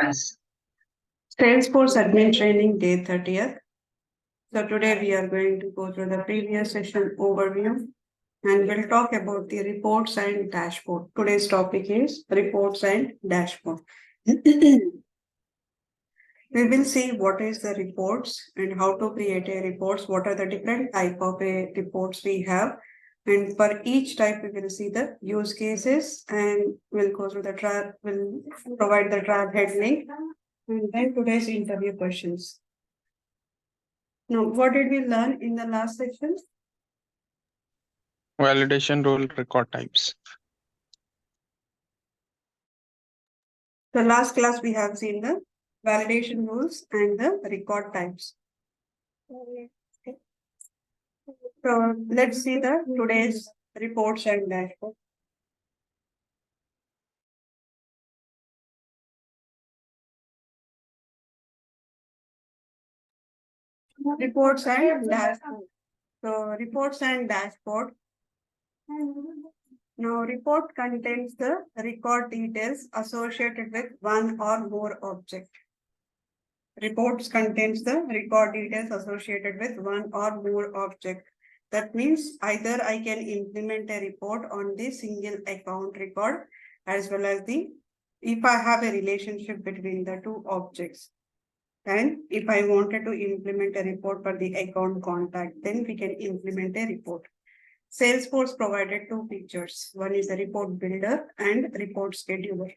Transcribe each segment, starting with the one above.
Salesforce admin training day 30th. So today we are going to go through the previous session overview and we'll talk about the reports and dashboard. Today's topic is reports and dashboard. We will see what is the reports and how to create a reports, what are the different type of a reports we have. And for each type, we will see the use cases and we'll go through the track, we'll provide the track head link and then today's interview questions. Now, what did we learn in the last section? Validation role record types. The last class we have seen the validation rules and the record types. So let's see the today's reports and dashboard. Reports and dashboard. So reports and dashboard. Now report contains the record details associated with one or more object. Reports contains the record details associated with one or more object. That means either I can implement a report on the single account record as well as if I have a relationship between the two objects. And if I wanted to implement a report for the account contact, then we can implement a report. Salesforce provided two features. One is the report builder and report scheduler.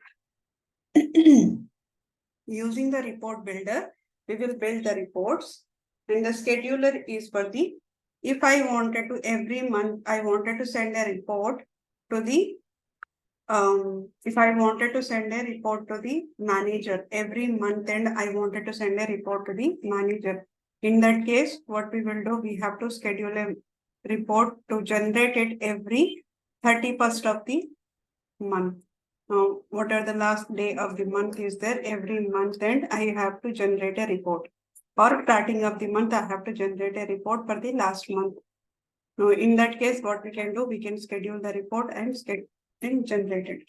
Using the report builder, we will build the reports and the scheduler is for if I wanted to every month, I wanted to send a report to if I wanted to send a report to the manager every month and I wanted to send a report to the manager. In that case, what we will do, we have to schedule a report to generate it every 31st of the month. Now, what are the last day of the month is there? Every month and I have to generate a report. Or starting of the month, I have to generate a report for the last month. Now, in that case, what we can do, we can schedule the report and generate it.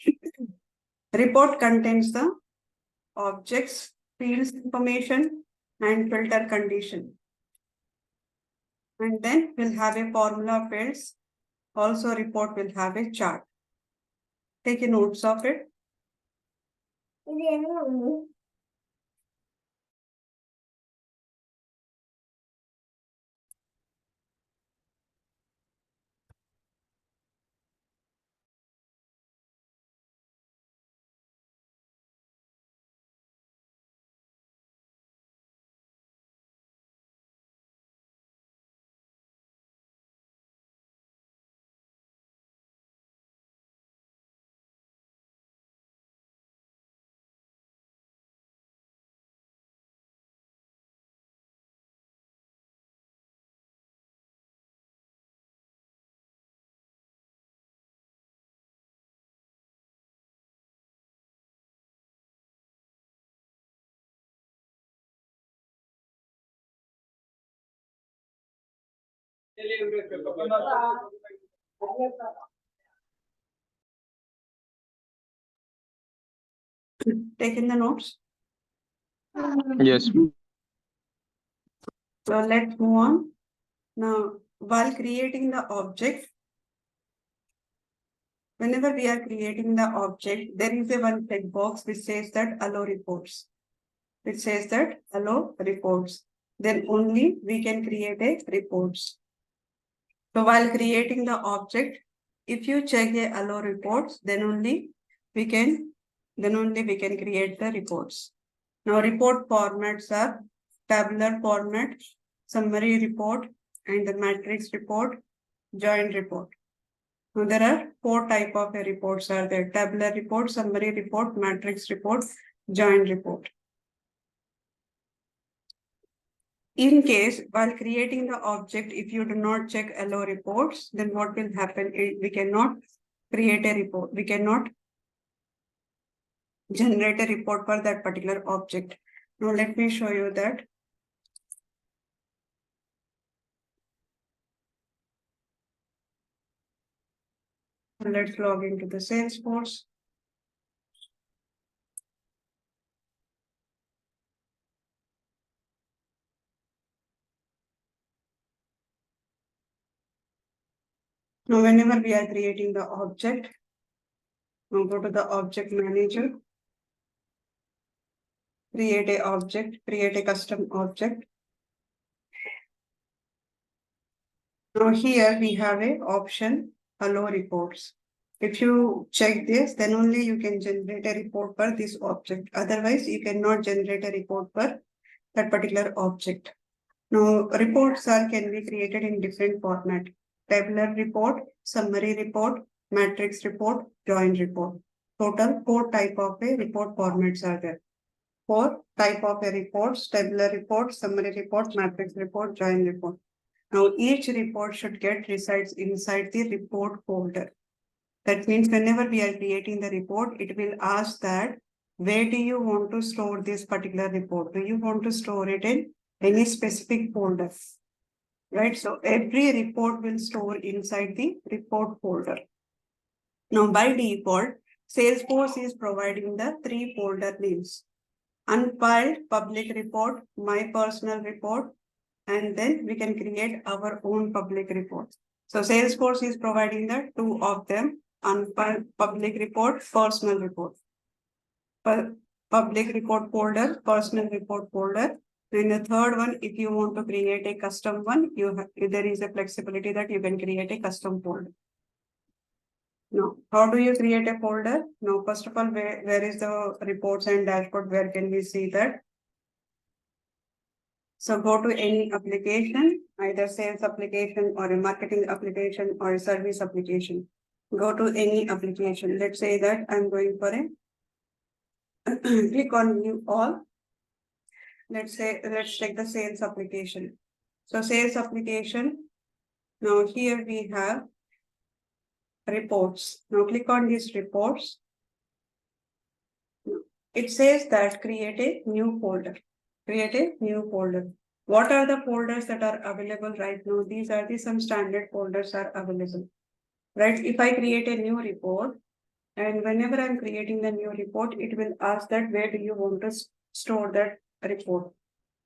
Report contains the objects, fields information, and filter condition. And then we'll have a formula fields. Also, report will have a chart. Take a notes of it. Taking the notes? Yes. So let's move on. Now, while creating the object, whenever we are creating the object, there is a one checkbox which says that allow reports. It says that allow reports. Then only we can create a reports. So while creating the object, if you check the allow reports, then only we can create the reports. Now report formats are tabular format, summary report, and the matrix report, joint report. Now there are four type of reports are there: tabular report, summary report, matrix report, joint report. In case while creating the object, if you do not check allow reports, then what will happen? We cannot create a report. We cannot generate a report for that particular object. Now let me show you that. Let's log into the Salesforce. Now, whenever we are creating the object, now go to the object manager, create a object, create a custom object. Now here we have a option, hello reports. If you check this, then only you can generate a report for this object. Otherwise, you cannot generate a report for that particular object. Now, reports can be created in different format. Tabular report, summary report, matrix report, join report. Total 4 type of a report formats are there. 4 type of a reports, tabular report, summary report, matrix report, join report. Now, each report should get resides inside the report folder. That means whenever we are creating the report, it will ask that where do you want to store this particular report? Do you want to store it in any specific folder? Right? So every report will store inside the report folder. Now, by default, Salesforce is providing the 3 folder names: unfiled public report, my personal report, and then we can create our own public report. So Salesforce is providing the 2 of them, unfiled public report, personal report. Public report folder, personal report folder. In the third one, if you want to create a custom one, there is a flexibility that you can create a custom folder. Now, how do you create a folder? Now, first of all, where is the reports and dashboard? Where can we see that? So go to any application, either sales application or a marketing application or a service application. Go to any application. Let's say that I'm going for a click on view all. Let's take the sales application. So sales application. Now here we have reports. Now click on these reports. It says that create a new folder. Create a new folder. What are the folders that are available right now? These are some standard folders are available. Right? If I create a new report, and whenever I'm creating the new report, it will ask that where do you want to store that report.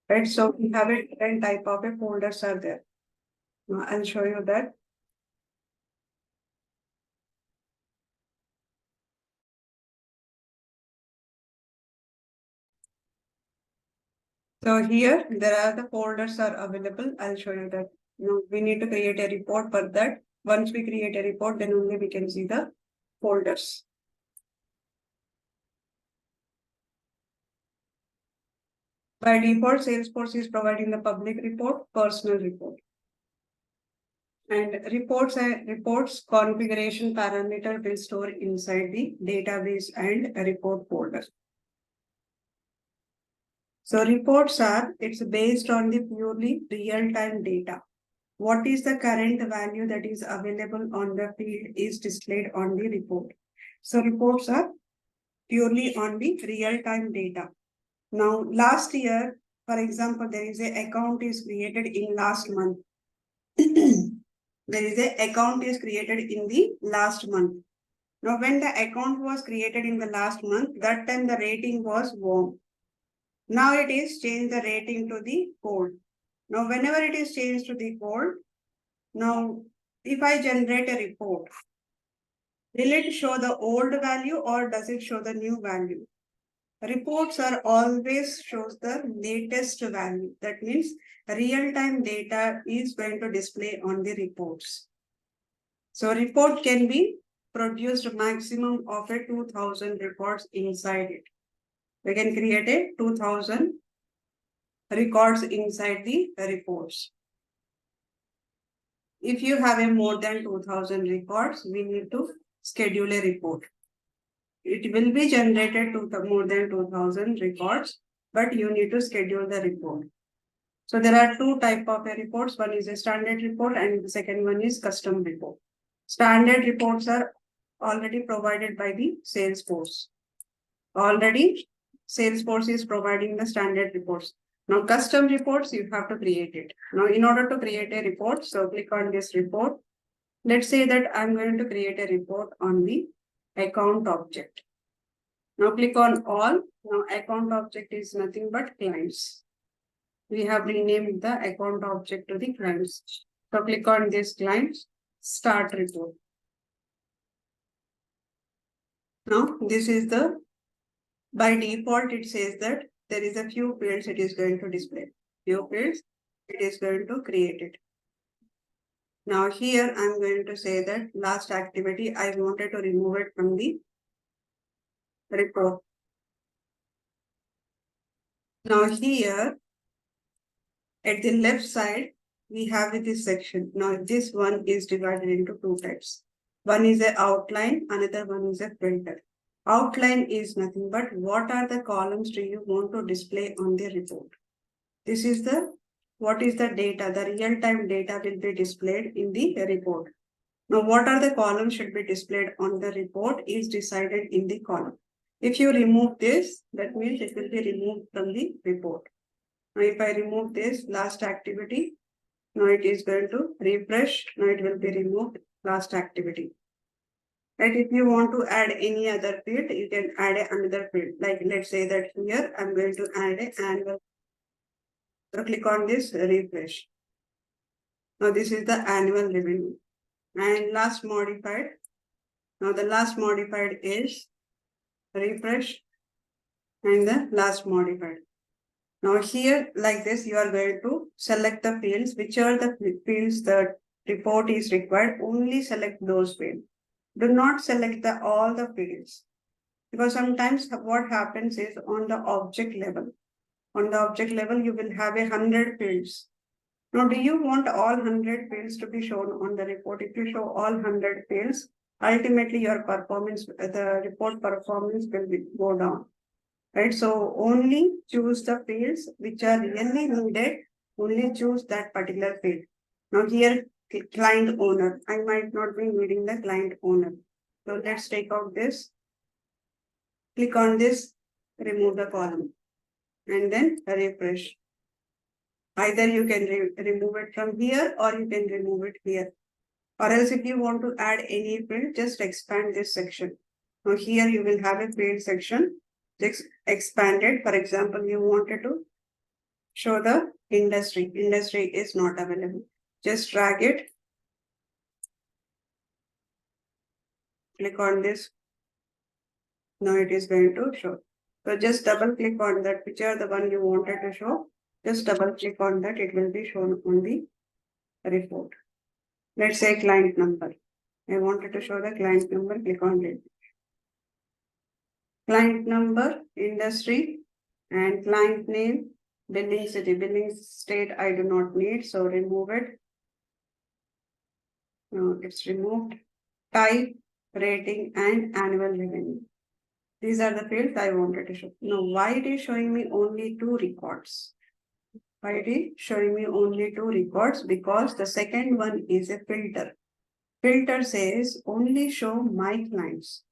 Right? So we have a different type of a folders are there. Now, I'll show you that. So here there are the folders are available. I'll show you that. Now we need to create a report for that. Once we create a report, then only we can see the folders. By default, Salesforce is providing the public report, personal report. And reports configuration parameter will store inside the database and report folder. So reports it's based on the purely real-time data. What is the current value that is available on the field is displayed on the report. So reports are purely on the real-time data. Now, last year, for example, there is an account is created in last month. There is an account is created in the last month. Now, when the account was created in the last month, that time the rating was warm. Now it is changed the rating to the cold. Now, whenever it is changed to the cold, now if I generate a report, will it show the old value or does it show the new value? Reports are always shows the latest value. That means real-time data is going to display on the reports. So report can be produced maximum of a 2000 records inside it. We can create a 2000 records inside the reports. If you have a more than 2000 records, we need to schedule a report. It will be generated to the more than 2000 records, but you need to schedule the report. So there are 2 type of reports. One is a standard report and the second one is custom report. Standard reports are already provided by the Salesforce. Already Salesforce is providing the standard reports. Now custom reports, you have to create it. Now in order to create a report, so click on this report. Let's say that I'm going to create a report on the account object. Now click on all. Now account object is nothing but clients. We have renamed the account object to the clients. So click on this clients. start report. Now this is the, by default it says that there is a few fields it is going to display. Few fields it is going to create it. Now here I'm going to say that last activity I wanted to remove it from the report. Now here at the left side we have this section. Now this one is divided into two types. One is a outline, another one is a filter. Outline is nothing but what are the columns do you want to display on the report. This is the, what is the data, the real-time data will be displayed in the report. Now what are the columns should be displayed on the report is decided in the column. If you remove this, that means it will be removed from the report. Now if I remove this last activity, now it is going to refresh, now it will be removed last activity. Right, if you want to add any other field, you can add another field. Like let's say that here I'm going to add an annual. So click on this refresh. Now this is the annual revenue. And last modified. Now the last modified is refresh and the last modified. Now here like this you are going to select the fields, which are the fields the report is required, only select those fields. Do not select all the fields, because sometimes what happens is on the object level. On the object level you will have 100 fields. Now do you want all 100 fields to be shown on the report? If you show all 100 fields, ultimately your performance, the report performance will go down. Right, so only choose the fields which are really needed, only choose that particular field. Now here client owner, I might not be needing the client owner. So let's take out this, click on this, remove the column and then refresh. Either you can remove it from here or you can remove it here. Or else if you want to add any field, just expand this section. Now here you will have a field section. Just expand it. For example, you wanted to show the industry. Industry is not available. Just drag it. Click on this. Now it is going to show. So just double click on that, which are the one you wanted to show. Just double click on that. It will be shown on the report. Let's say client number. I wanted to show the client number. Click on it. Client number, industry, and client name, billing city, billing state I do not need, so remove it. No, it's removed. Type, rating, and annual revenue. These are the fields I wanted to show. Now, why it is showing me only 2 records? Why it is showing me only 2 records? Because the second one is a filter. Filter says only show my clients.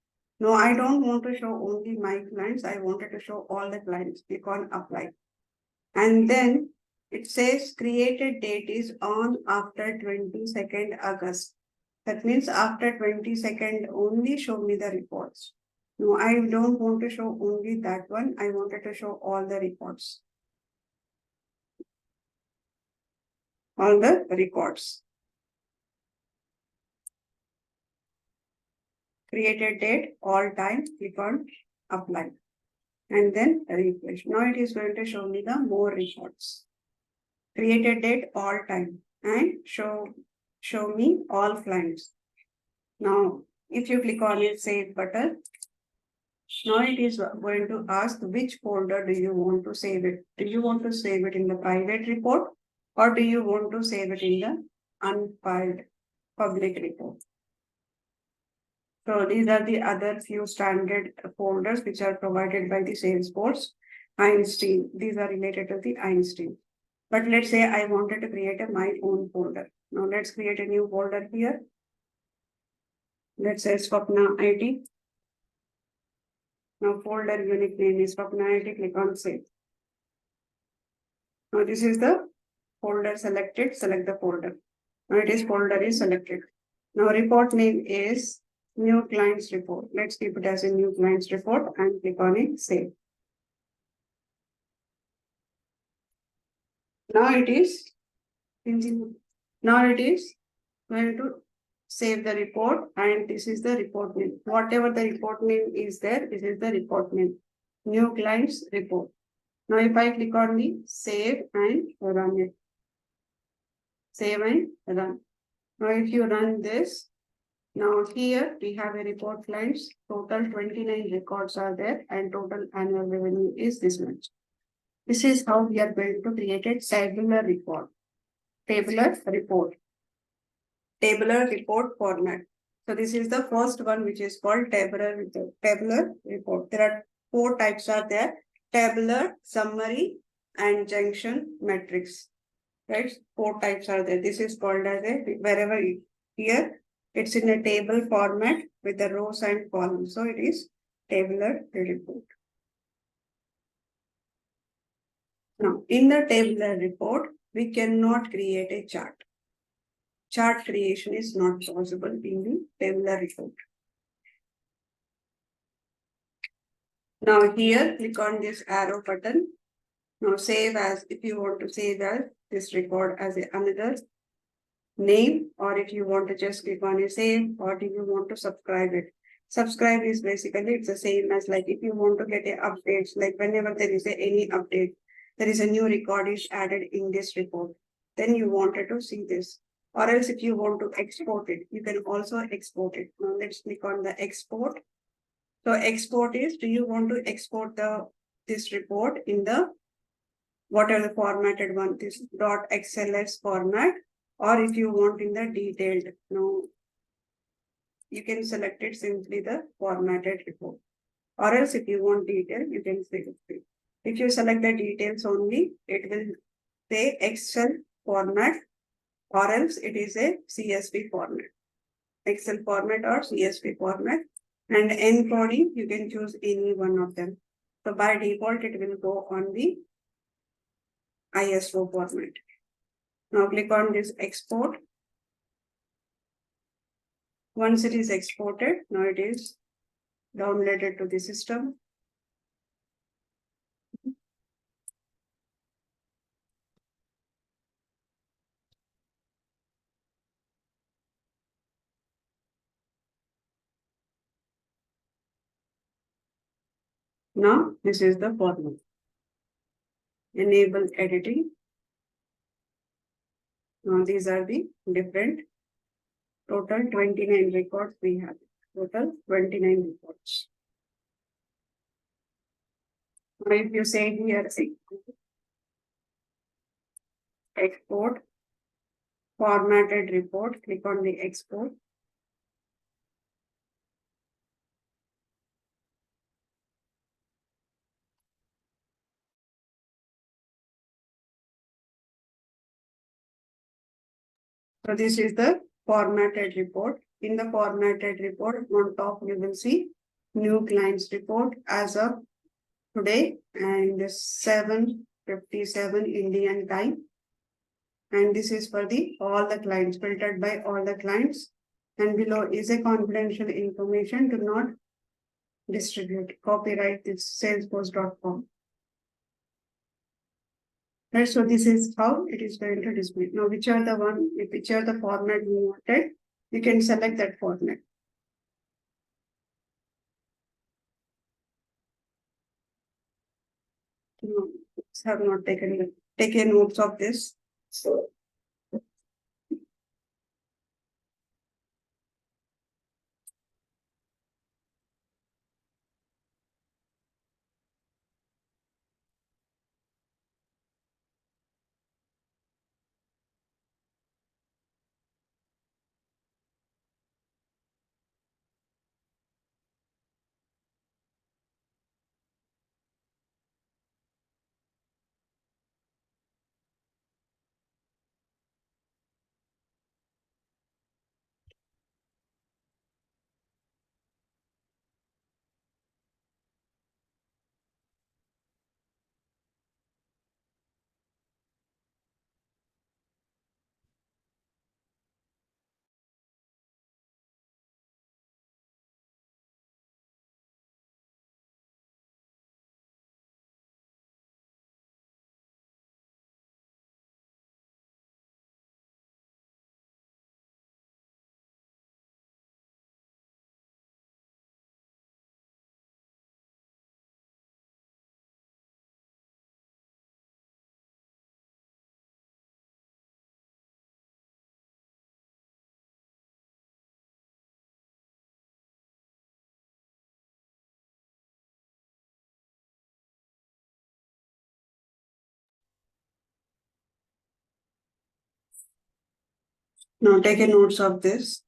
No, I don't want to show only my clients. I wanted to show all the clients. Click on apply. And then it says created date is on after 22nd August. That means after 22nd only show me the reports. No, I don't want to show only that one. I wanted to show all the reports. All the records. Created date, all time, click on apply. And then refresh. Now it is going to show me the more reports. Created date, all time, and show me all clients. Now, if you click on it, save button, now it is going to ask which folder do you want to save it. Do you want to save it in the private report or do you want to save it in the unfiled public report? So these are the other few standard folders which are provided by the Salesforce. Einstein, these are related to the Einstein. But let's say I wanted to create my own folder. Now let's create a new folder here. Let's say Swapna IT. Now folder unique name is Swapna IT. Click on save. Now this is the folder selected. Select the folder. Now it is folder is selected. Now report name is new clients report. Let's keep it as a new clients report and click on it, save. Now it is going to save the report, and this is the report name. Whatever the report name is there, this is the report name. New clients report. Now if I click on the save and run it. Save and run. Now if you run this, now here we have a report clients, total 29 records are there and total annual revenue is this much. This is how we are going to create a tabular report. Tabular report. Tabular report format. So this is the first one which is called tabular report. Tabular report. There are 4 types are there. Tabular, summary and junction matrix. Right? 4 types are there. This is called as a wherever here it's in a table format with the rows and columns. So it is tabular report. Now in the tabular report, we cannot create a chart. Chart creation is not possible in the tabular report. Now here, click on this arrow button. Now save as, if you want to save as this record as another name, or if you want to just click on a save, or if you want to subscribe it. Subscribe is basically, it's the same as like if you want to get a updates, like whenever there is any update, there is a new record is added in this report, then you wanted to see this. Or else if you want to export it, you can also export it. Now let's click on the export. So export is, do you want to export this report in the whatever the formatted one, this .xls format, or if you want in the detailed, no, you can select it simply the formatted report. Or else if you want detail, you can select it. If you select the details only, it will say Excel format, or else it is a CSV format. Excel format or CSV format. And encoding, you can choose any one of them. So by default, it will go on the ISO format. Now click on this export. Once it is exported, now it is downloaded to the system. Now this is the format. Enable editing. Now these are the different total 29 records we have. Total 29 records. Now if you say here export formatted report, click on the export. So this is the formatted report. In the formatted report, on top you will see new clients report as of today and 7:57 Indian time. And this is for the all the clients, filtered by all the clients. And below is a confidential information, do not distribute. Copyright this salesforce.com. Right, so this is how it is going to display. Now, which are the format you wanted, you can select that format. No, have not taken notes of this. So Now take a notes of this.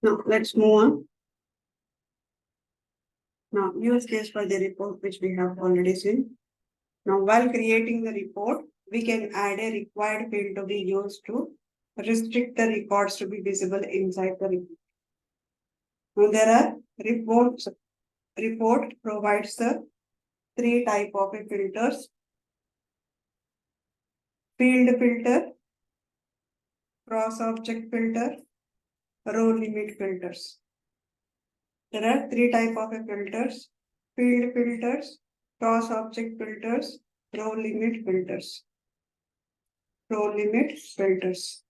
Now let's move on. Now use case for the report which we have already seen. Now while creating the report, we can add a required field to be used to restrict the records to be visible inside the report. Now there are reports. Report provides the three type of filters: field filter, cross object filter, row limit filters. There are three type of filters: field filters, cross object filters, row limit filters. Row limit filters.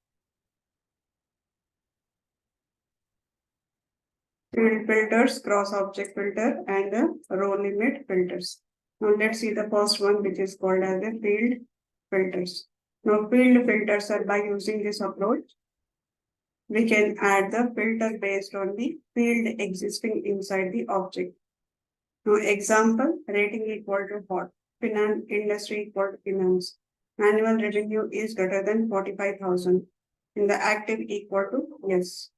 Field filters, cross object filter, and row limit filters. Now let's see the first one, which is called as the field filters. Now field filters are by using this approach, we can add the filter based on the field existing inside the object. Now example, rating equal to hot, finance industry equal to finance, annual revenue is greater than 45,000, in the active equal to yes.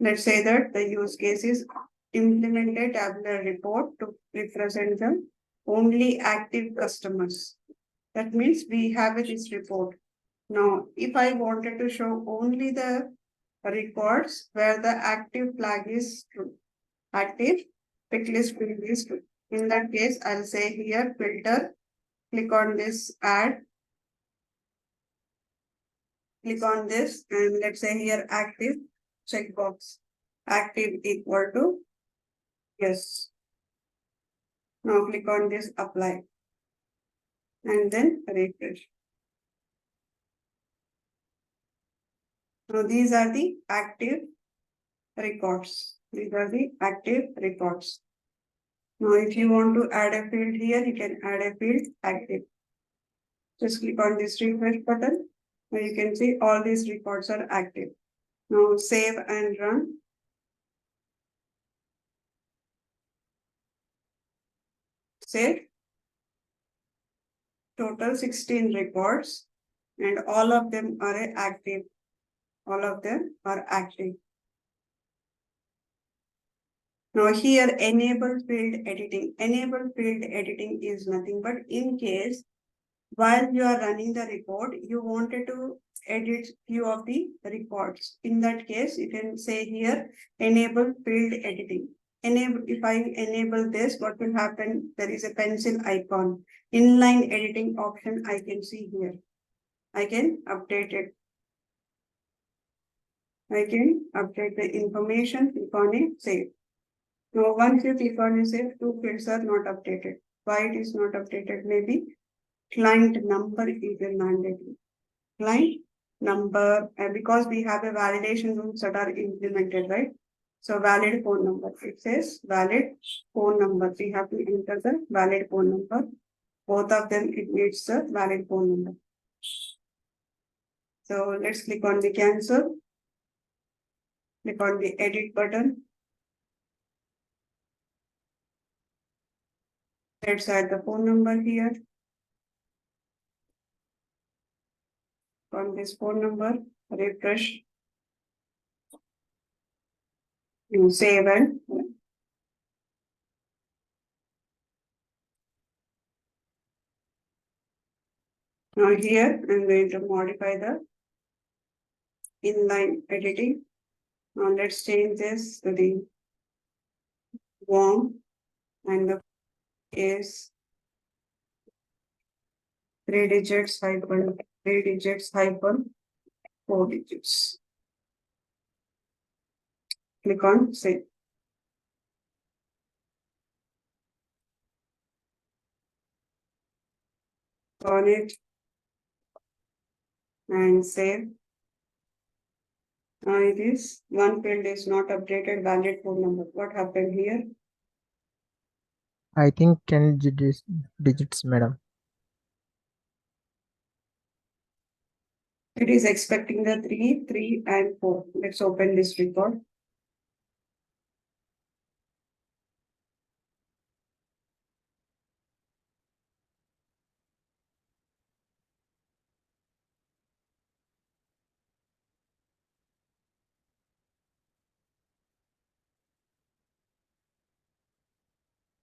Let's say that the use case is implement a tabular report to represent the only active customers. That means we have this report. Now, if I wanted to show only the records where the active flag is true, active pick list field is true. In that case, I'll say here filter, click on this add, click on this, and let's say here active checkbox, active equal to yes. Now click on this apply and then refresh. Now these are the active records. These are the active records. Now if you want to add a field here, you can add a field active. Just click on this refresh button. Now you can see all these records are active. Now save and run. Save. Total 16 records and all of them are active. All of them are active. Now here enable field editing. Enable field editing is nothing but in case while you are running the report, you wanted to edit few of the records. In that case, you can say here enable field editing. Enable, if I enable this, what will happen? There is a pencil icon. Inline editing option I can see here. I can update it. I can update the information, click on it, save. Now once you click on it, save, two fields are not updated. Why it is not updated? Maybe client number is a mandatory. Client number, because we have a validation rules that are implemented, right? So valid phone number, it says valid phone number. We have to enter the valid phone number. Both of them, it needs the valid phone number. So let's click on the cancel. Click on the edit button. Let's add the phone number here. On this phone number, refresh. You save and now here I'm going to modify the inline editing. Now let's change this to the warm and the is 3 digits hyphen 4 digits. Click on save. On it and save. Now it is one field is not updated, valid phone number. What happened here? I think 10 digits, madam. It is expecting the 3, 3 and 4. Let's open this report.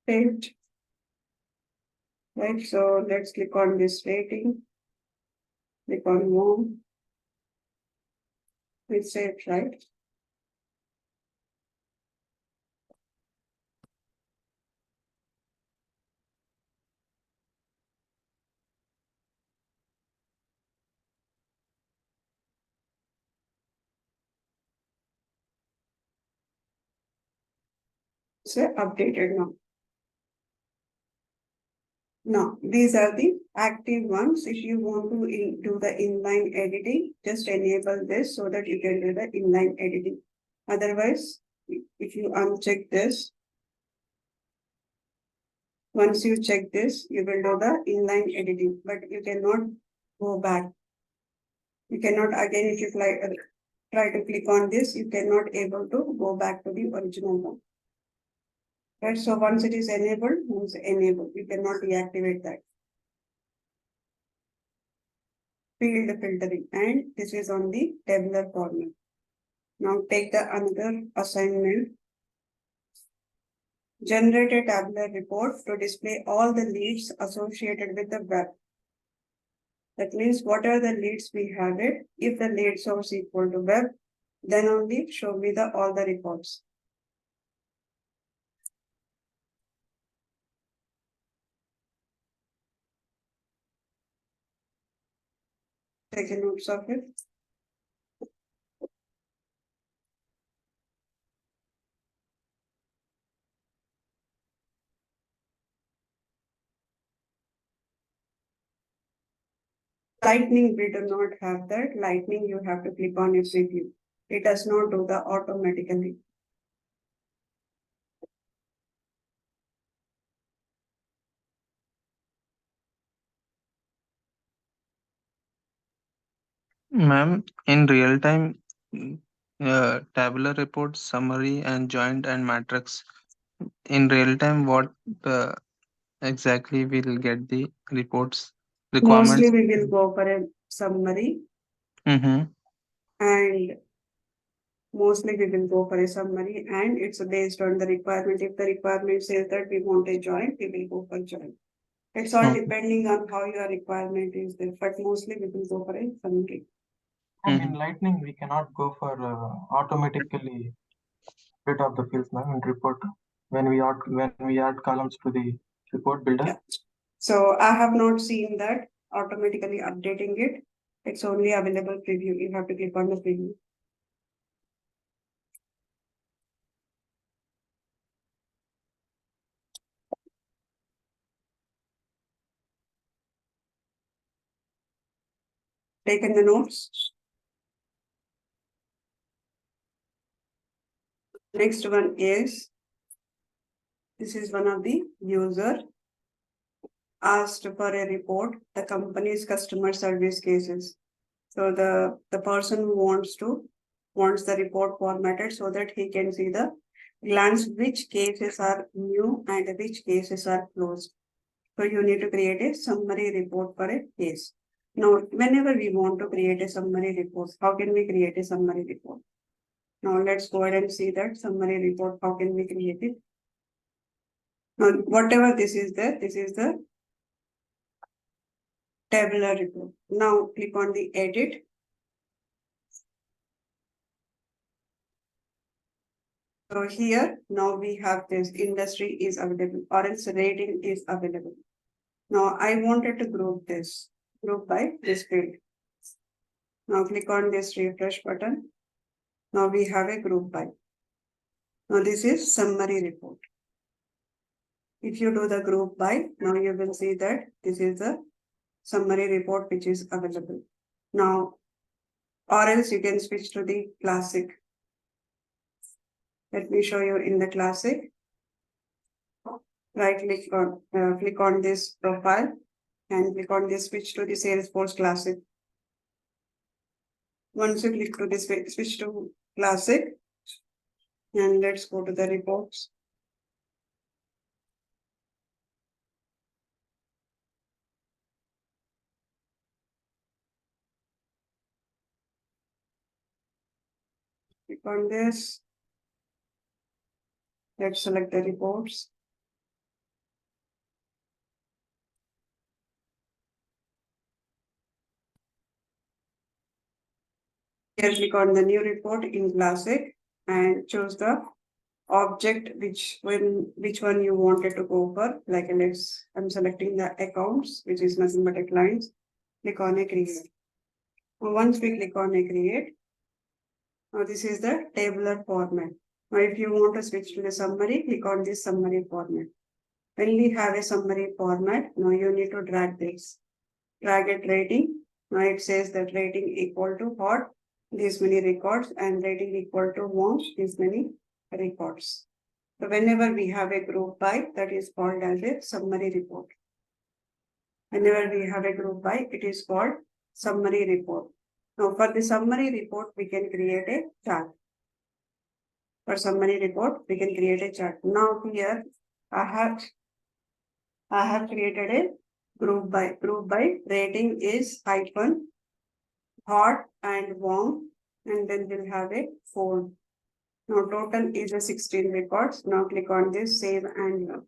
Saved. Right, so let's click on this rating. Click on warm. It's saved, right? So updated now. Now, these are the active ones. If you want to do the inline editing, just enable this so that you can do the inline editing. Otherwise, if you uncheck this, once you check this, you will do the inline editing, but you cannot go back. You cannot again, if you try to click on this, you cannot able to go back to the original one. Right, so once it is enabled, means enabled, you cannot deactivate that. Field filtering, and this is on the tabular formula. Now take the another assignment. Generate a tabular report to display all the leads associated with the web. That means what are the leads we have it. If the lead source equal to web, then only show me the all the reports. Take a notes of it. Lightning, we do not have that. Lightning, you have to click on its review. It does not do the automatically. Ma'am, in real time, tabular reports, summary, and joint and matrix. In real time, what exactly will get the reports Mostly requirements? we will go for a summary, Mm-hmm. and mostly we will go for a summary, and it's based on the requirement. If the requirement says that we want a joint, we will go for joint. It's all Okay. depending on how your requirement is there, but mostly we will go for a summary. And in Lightning, we cannot go for automatically rid of the fields now in report when we add columns to the report builder. Yeah. So I have not seen that automatically updating it. It's only available preview. You have to click on the preview. Taken the notes. Next one is, this is one of the user asked for a report, the company's customer service cases. So the person who wants the report formatted so that he can see the glance which cases are new and which cases are closed. So you need to create a summary report for a case. Now, whenever we want to create a summary report, how can we create a summary report? Now let's go ahead and see that summary report. How can we create it? Now, whatever this is the tabular report. Now click on the edit. So here, now we have this industry is available or else rating is available. Now I wanted to group by this field. Now click on this refresh button. Now we have a group by. Now this is summary report. If you do the group by, now you will see that this is the summary report which is available. Now, or else you can switch to the classic. Let me show you in the classic. Right click on this profile and click on this switch to the Salesforce classic. Once you click to this switch to classic, and let's go to the reports. Click on this. Let's select the reports. Here click on the new report in classic and choose the object which one you wanted to go for. Like I'm selecting the accounts, which is nothing but a clients. Click on a create. Once we click on a create, now this is the tabular format. Now if you want to switch to the summary, click on this summary format. When we have a summary format, now you need to drag this. Drag it rating. Now it says that rating equal to hot, these many records, and rating equal to warm, these many records. So whenever we have a group by, that is called as a summary report. Whenever we have a group by, it is called summary report. Now for the summary report, we can create a chart. For summary report, we can create a chart. Now here I have created a group by. Group by rating is hyphen hot and warm, and then we'll have a fold. Now total is a 16 records. Now click on this save and run.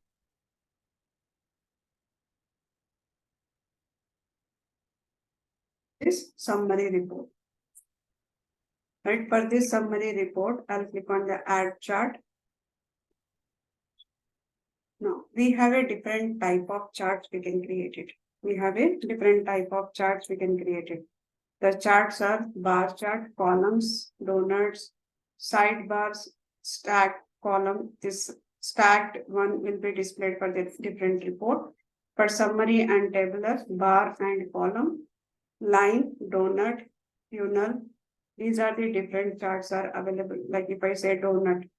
This summary report. Right, for this summary report, I'll click on the add chart. Now we have a different type of charts we can create it. We have a different type of charts we can create it. The charts are bar chart, columns, donuts, sidebars, stacked column. This stacked one will be displayed for the different report. For summary and tabular, bar and column, line, donut, funnel. These are the different charts are available. Like if I say donut,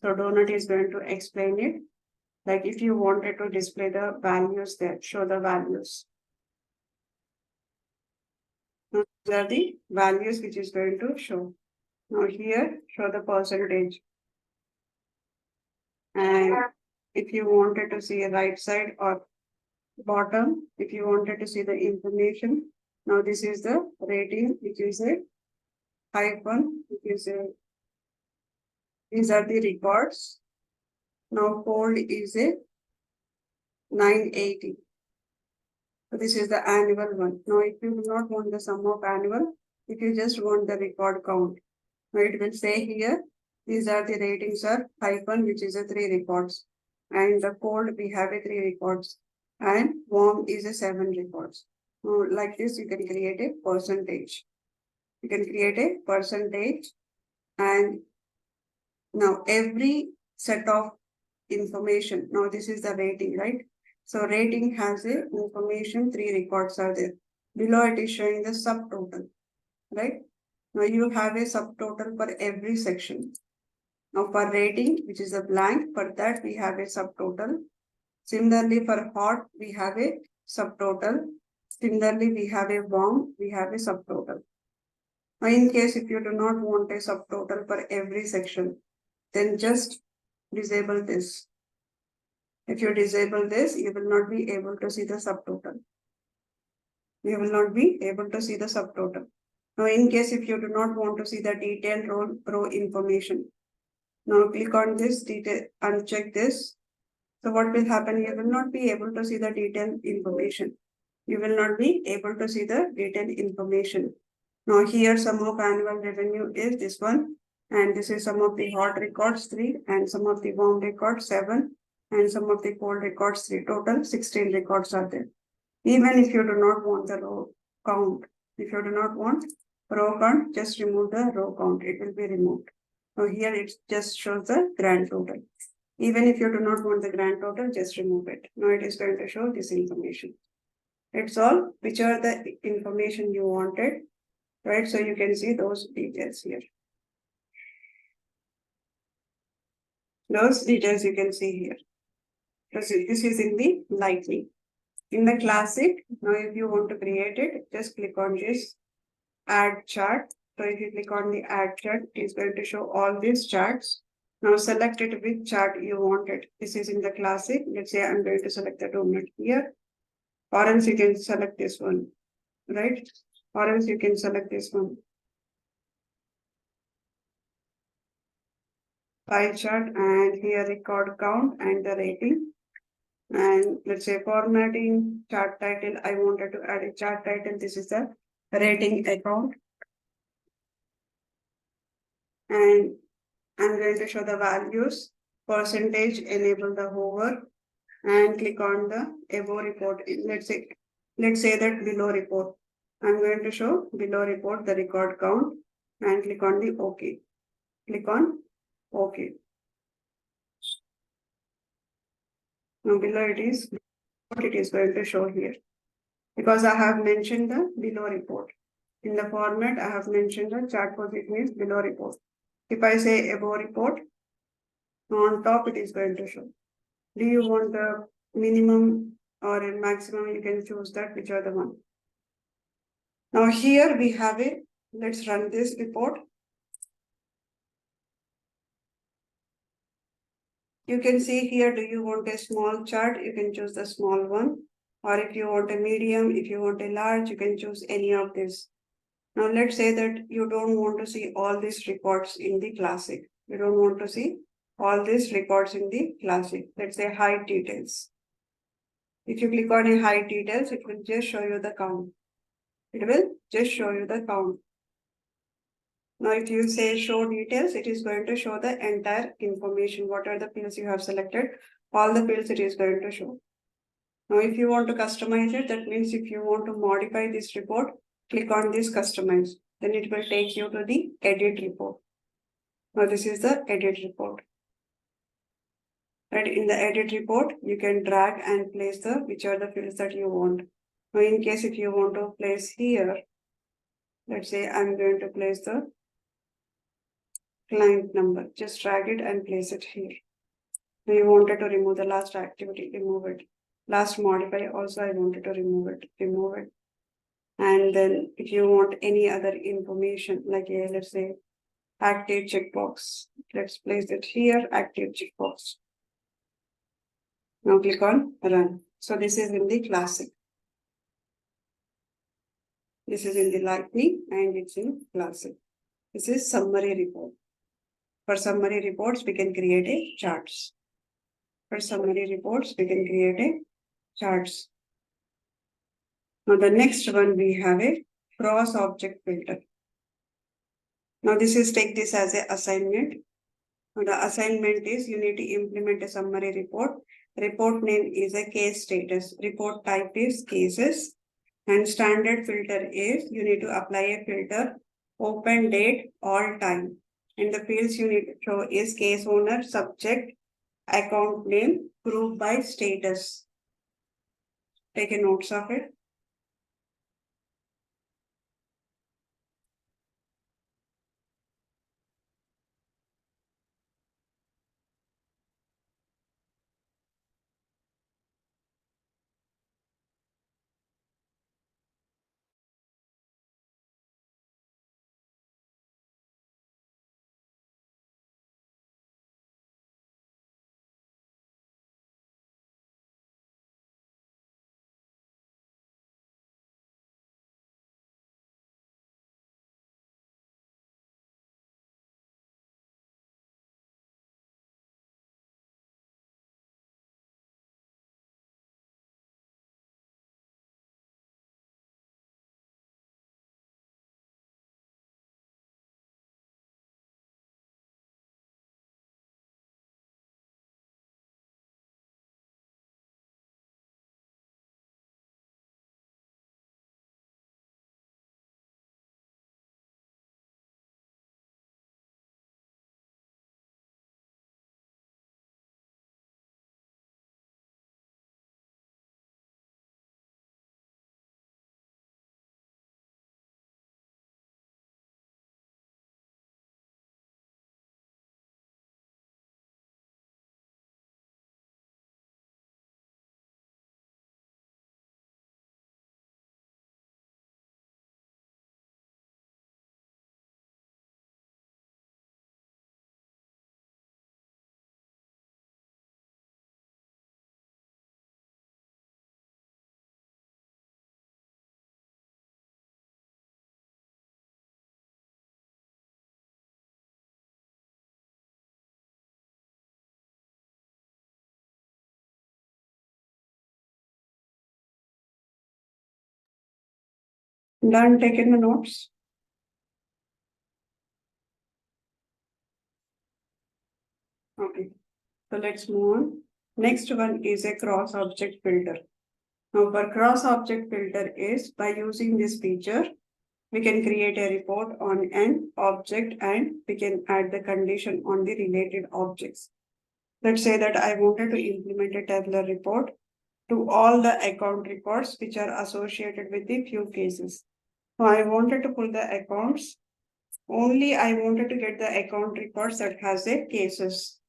so donut is going to explain it. Like if you wanted to display the values there, show the values. Now, these are the values which is going to show. Now here, show the percentage. And if you wanted to see right side or bottom, if you wanted to see the information, now this is the rating, which is a hyphen, which is a, these are the records. Now fold is a 980. So this is the annual one. Now if you do not want the sum of annual, if you just want the record count, now it will say here, these are the ratings are hyphen, which is a 3 records. And the fold we have a 3 records. And warm is a 7 records. Now like this, you can create a percentage. You can create a percentage, and now every set of information. Now this is the rating, right? So rating has a information, 3 records are there. Below it is showing the subtotal, right? Now you have a subtotal for every section. Now for rating, which is a blank, for that we have a subtotal. Similarly, for hot, we have a subtotal. Similarly, we have a warm, we have a subtotal. Now, in case if you do not want a subtotal for every section, then just disable this. If you disable this, you will not be able to see the subtotal. You will not be able to see the subtotal. Now, in case if you do not want to see the detailed row information, now click on this detail and check this. So what will happen? You will not be able to see the detailed information. You will not be able to see the detailed information. Now here sum of annual revenue is this one, and this is some of the hot records 3, and some of the warm records 7, and some of the cold records 3. Total 16 records are there. Even if you do not want the row count, if you do not want row count, just remove the row count. It will be removed. Now here it just shows the grand total. Even if you do not want the grand total, just remove it. Now it is going to show this information. It's all which are the information you wanted, right? So you can see those details here. Those details you can see here. This is in the Lightning. In the Classic, now if you want to create it, just click on this add chart. So if you click on the add chart, it is going to show all these charts. Now select it which chart you wanted. This is in the Classic. Let's say I'm going to select the donut here, or else you can select this one, right? Or else you can select this one. Pie chart, and here record count and the rating. And let's say formatting, chart title. I wanted to add a chart title. This is the rating account. And I'm going to show the values. Percentage, enable the hover, and click on the above report. Let's say that below report. I'm going to show below report the record count, and click on the OK. Click on OK. Now below it is what it is going to show here, because I have mentioned the below report. In the format, I have mentioned the chart position is below report. If I say above report, on top it is going to show. Do you want the minimum or a maximum? You can choose that, which are the one. Now here we have it. Let's run this report. You can see here, do you want a small chart? You can choose the small one. Or if you want a medium, if you want a large, you can choose any of this. Now let's say that you don't want to see all these reports in the Classic. You don't want to see all these reports in the Classic. Let's say height details. If you click on a height details, it will just show you the count. It will just show you the count. Now if you say show details, it is going to show the entire information. What are the fields you have selected? All the fields it is going to show. Now if you want to customize it, that means if you want to modify this report, click on this customize. Then it will take you to the edit report. Now this is the edit report. Right, in the edit report, you can drag and place which are the fields that you want. Now in case if you want to place here, let's say I'm going to place the client number, just drag it and place it here. Now you wanted to remove the last activity, remove it. Last modify also I wanted to remove it. And then if you want any other information, like let's say active checkbox, let's place it here, active checkbox. Now click on run. So this is in the Classic. This is in the Lightning and it's in Classic. This is summary report. For summary reports, we can create a charts. For summary reports, we can create a charts. Now the next one we have a cross object filter. Now this is take this as an assignment. Now the assignment is you need to implement a summary report. Report name is a case status. Report type is cases. And standard filter is you need to apply a filter, open date, all time. And the fields you need to show is case owner, subject, account name, group by status. Take a notes of it. Done, taken the notes. Okay, so let's move on. Next one is a cross object filter. Now for cross object filter is by using this feature, we can create a report on an object and we can add the condition on the related objects. Let's say that I wanted to implement a tabular report to all the account records which are associated with the few cases. So I wanted to pull the accounts. Only I wanted to get the account records that has a cases.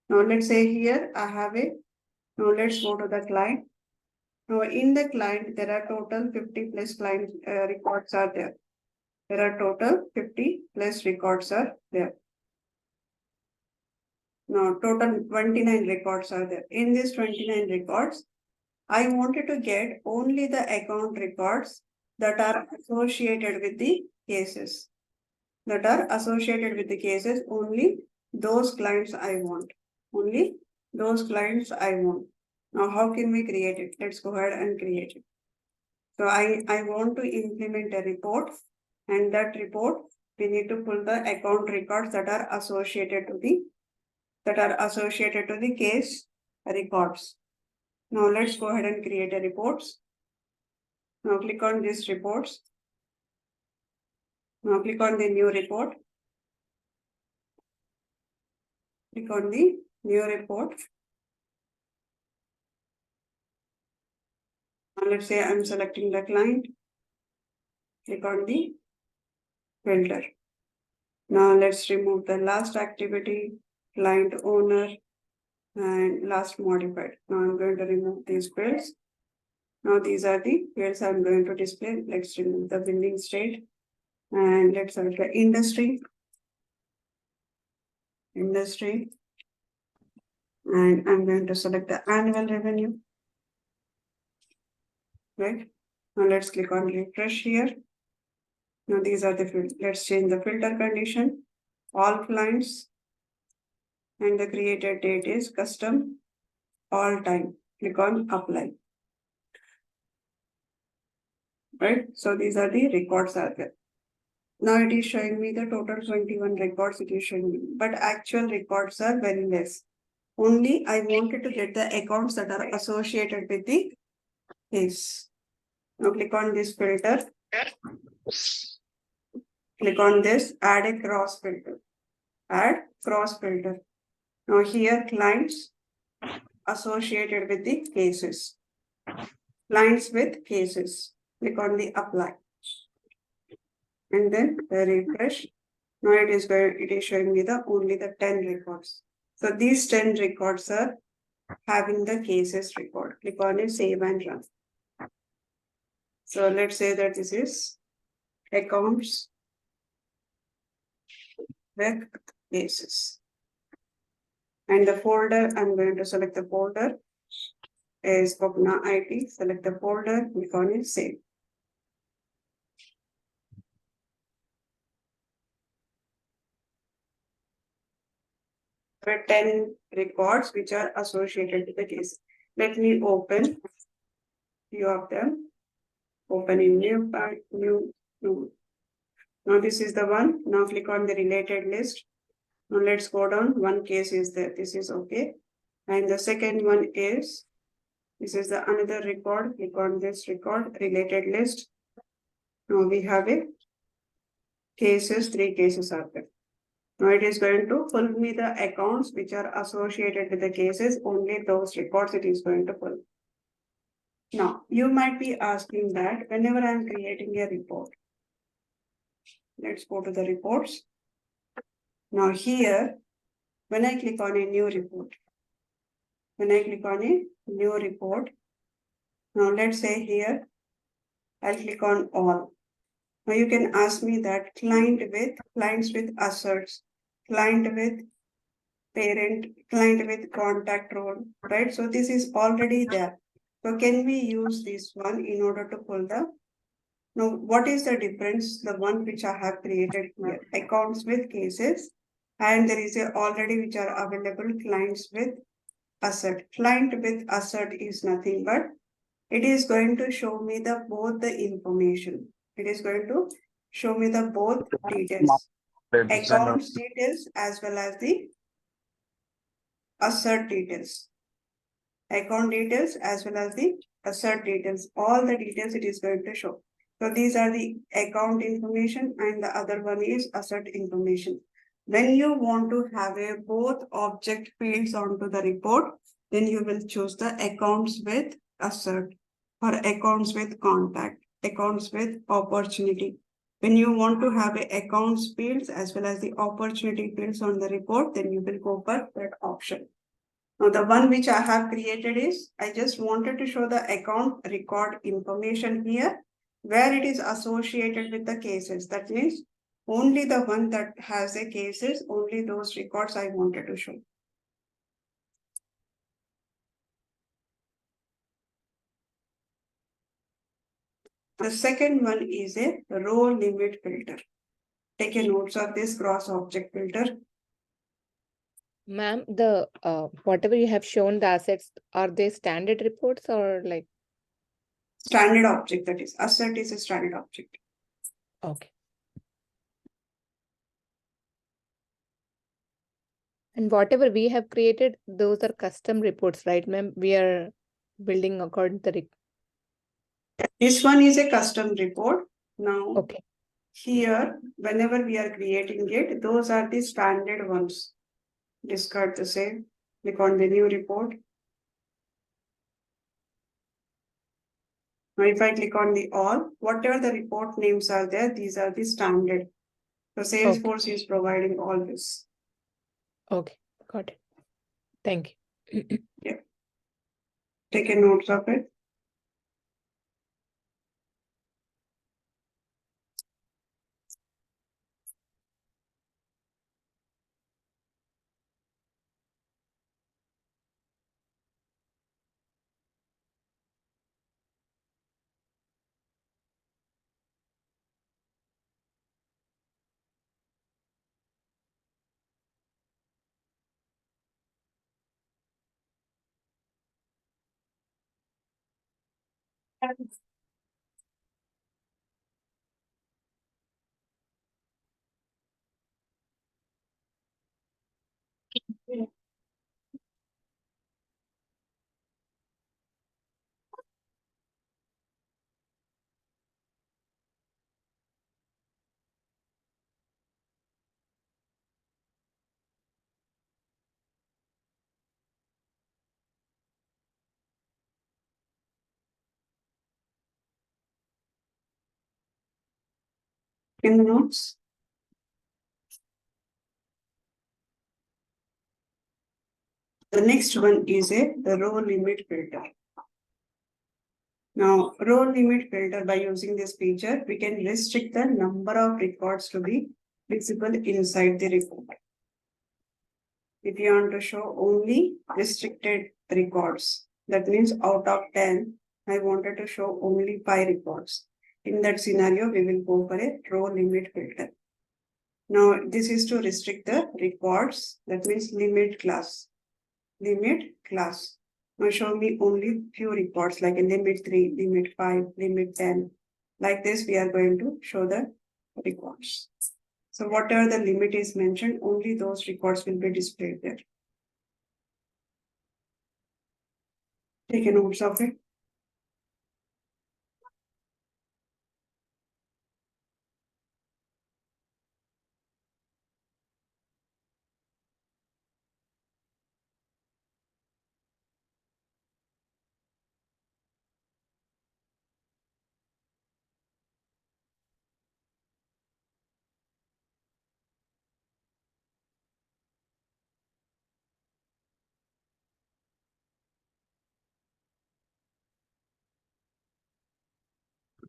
Now let's say here I have a, now let's go to the client. Now in the client, there are total 50 plus client records are there. There are total 50 plus records are there. Now total 29 records are there. In these 29 records, I wanted to get only the account records that are associated with the cases. That are associated with the cases, only those clients I want. Only those clients I want. Now, how can we create it? Let's go ahead and create it. So I want to implement a report, and that report, we need to pull the account records that are associated to the case records. Now let's go ahead and create a reports. Now click on this reports. Now click on the new report. Click on the new report. Now let's say I'm selecting the client. Click on the filter. Now let's remove the last activity, client owner, and last modified. Now I'm going to remove these fields. Now these are the fields I'm going to display. Let's remove the billing state and let's select the industry. Industry. And I'm going to select the annual revenue. Right. Now let's click on refresh here. Now these are the fields. Let's change the filter condition. All clients. And the created date is custom all time. Click on apply. Right. So these are the records are there. Now it is showing me the total 21 records it is showing me, but actual records are very less. Only I wanted to get the accounts that are associated with the case. Now click on this filter. Click on this, add a cross filter. Add cross filter. Now here clients associated with the cases. Clients with cases. Click on the apply. And then the refresh. Now it is showing me only the 10 records. So these 10 records are having the cases record. Click on it, save and run. So let's say that this is accounts with cases. And the folder, I'm going to select the folder is Swapna IT. Select the folder, click on it, save. There are 10 records which are associated with the case. Let me open few of them. Open in new. Now this is the one. Now click on the related list. Now let's go down. One case is there. This is okay. And the second one is, this is the another record. Click on this record, related list. Now we have a cases, 3 cases are there. Now it is going to pull me the accounts which are associated with the cases, only those records it is going to pull. Now you might be asking that whenever I am creating a report, let's go to the reports. Now here, when I click on a new report, now let's say here, I'll click on all. Now you can ask me that clients with assets, client with parent, client with contact role, right? So this is already there. So can we use this one in order to pull the, now what is the difference? The one which I have created here, accounts with cases, and there is a already which are available clients with asset. Client with asset is nothing but it is going to show me both the information. It is going to show me the both details, accounts details as well as the asset details. Account details as well as the asset details. All the details it is going to show. So these are the account information and the other one is asset information. When you want to have a both object fields onto the report, then you will choose the accounts with asset or accounts with contact, accounts with opportunity. When you want to have a accounts fields as well as the opportunity fields on the report, then you will go for that option. Now the one which I have created is, I just wanted to show the account record information here, where it is associated with the cases. That means only the one that has a cases, only those records I wanted to show. The second one is a row limit filter. Take a notes of this cross object filter. Ma'am, the whatever you have shown the assets, are they standard reports or like? Standard object, that is, asset is a standard object. Okay. And whatever we have created, those are custom reports, right, ma'am? We are building according to the. This one is a custom report. Now, Okay. here, whenever we are creating it, those are the standard ones. Discard the same, click on the new report. Now, if I click on the all, whatever the report names are there, these are the standard. So Salesforce is providing all this. Okay, got it. Thank you. Take a notes of it. In the notes. The next one is the row limit filter. Now, row limit filter, by using this feature, we can restrict the number of records to be visible inside the report. If you want to show only restricted records, that means out of 10, I wanted to show only 5 records. In that scenario, we will go for a row limit filter. Now, this is to restrict the records, that means limit class. Limit class. Now show me only few reports like a limit 3, limit 5, limit 10. Like this, we are going to show the records. So whatever the limit is mentioned, only those records will be displayed there. Take a notes of it.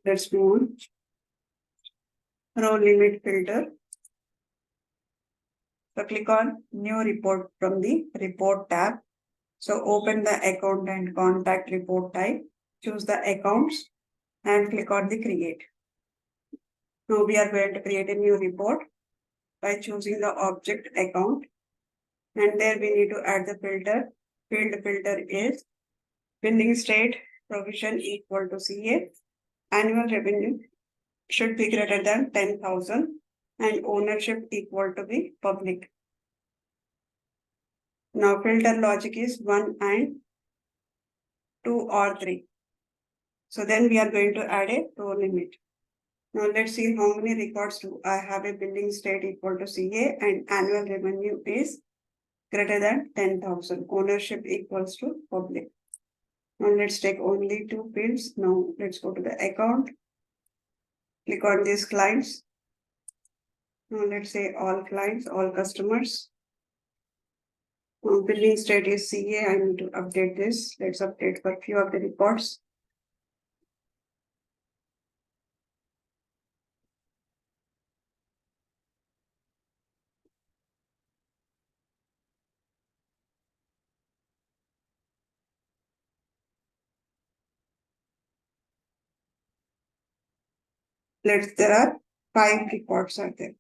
Let's move on. Row limit filter. So click on new report from the report tab. So open the account and contact report type. Choose the accounts and click on the create. Now we are going to create a new report by choosing the object account. And there we need to add the filter. Field filter is billing state provision equal to CA. Annual revenue should be greater than 10,000 and ownership equal to the public. Now filter logic is 1 and 2 or 3. So then we are going to add a row limit. Now let's see how many records do I have. A billing state equal to CA and annual revenue is greater than 10,000. Ownership equals to public. Now let's take only 2 fields. Now let's go to the account. Click on these clients. Now let's say all clients, all customers. Now billing state is CA. I need to update this. Let's update for few of the reports. There are 5 reports are there.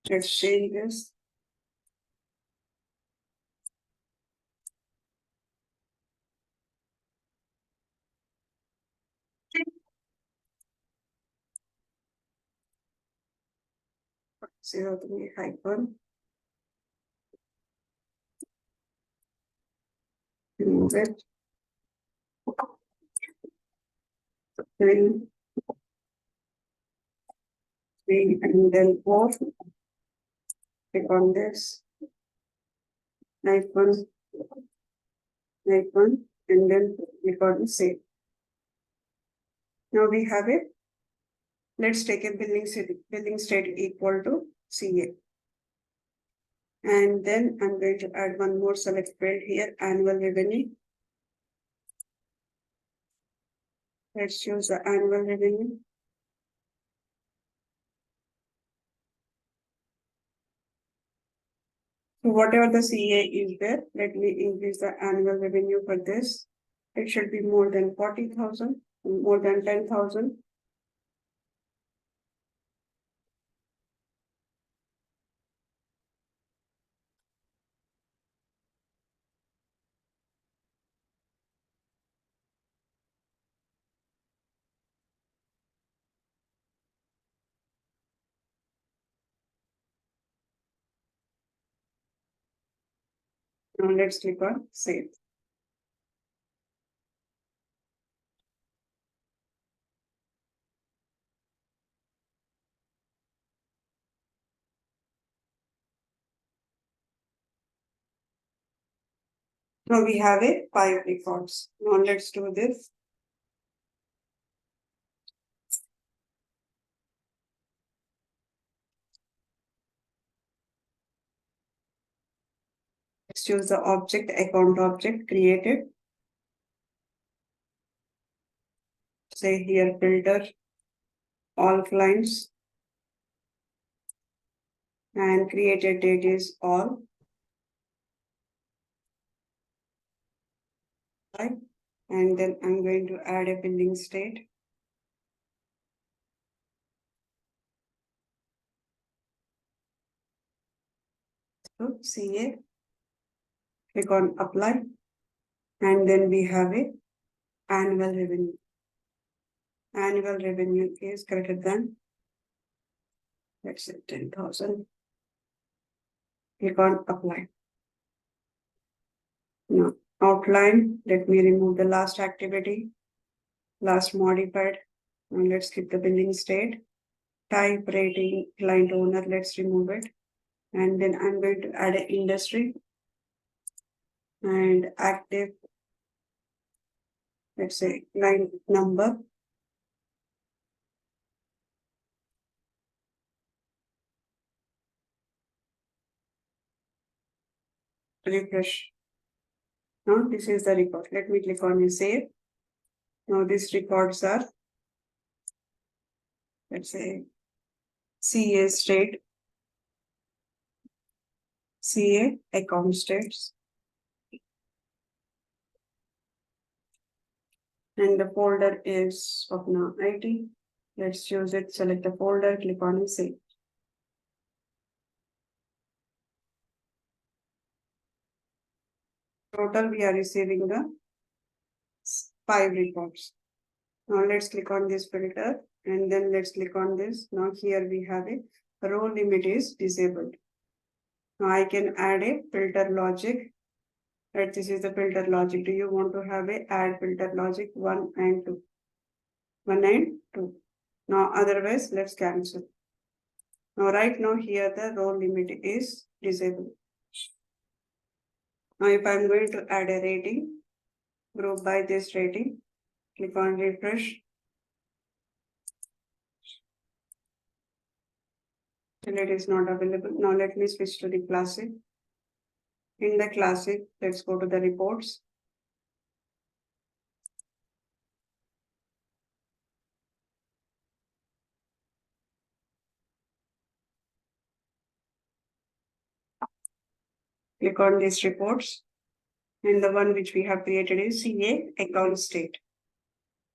Let's change this. Zero three hyphen. Remove it. 3, 3 and then 4. Click on this. Hyphen, hyphen, and then click on save. Now we have it. Let's take a billing state equal to CA. And then I'm going to add one more select field here, annual revenue. Let's choose the annual revenue. So whatever the CA is there, let me increase the annual revenue for this. It should be more than 40,000, more than 10,000. Now let's click on save. Now we have a 5 records. Now let's do this. Let's choose the object, account object created. Say here filter, all clients. And created date is all. Right? And then I'm going to add a billing state. So CA, click on apply, and then we have a annual revenue. Annual revenue is greater than, let's say 10,000. Click on apply. Now outline, let me remove the last activity, last modified. Now let's keep the billing state. Type rating, client owner, let's remove it. And then I'm going to add an industry and active, let's say client number. Refresh. Now this is the record. Let me click on save. Now these records are, let's say, CA state, CA account states. And the folder is Swapna IT. Let's choose it, select the folder, click on save. total we are receiving the 5 reports. Now let's click on this filter and then let's click on this. Now here we have a row limit is disabled. Now I can add a filter logic. Right, this is the filter logic. Do you want to have a add filter logic 1 and 2? 1 and 2. Now otherwise let's cancel. Now right now here the row limit is disabled. Now if I'm going to add a rating, group by this rating, click on refresh. Till it is not available. Now let me switch to the classic. In the classic, let's go to the reports. Click on these reports. And the one which we have created is CA account state.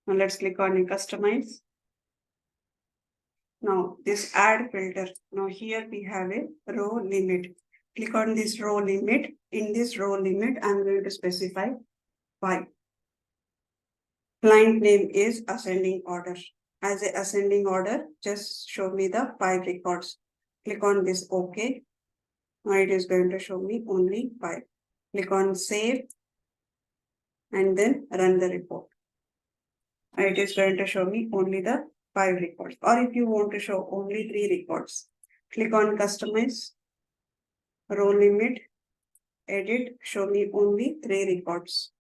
Now let's click on customize. Now this add filter. Now here we have a row limit. Click on this row limit. In this row limit, I'm going to specify 5. Client name is ascending order. As a ascending order, just show me the 5 records. Click on this OK. Now it is going to show me only 5. Click on save and then run the report. It is going to show me only the 5 records. Or if you want to show only 3 records, click on customize, row limit, edit, show me only 3 records.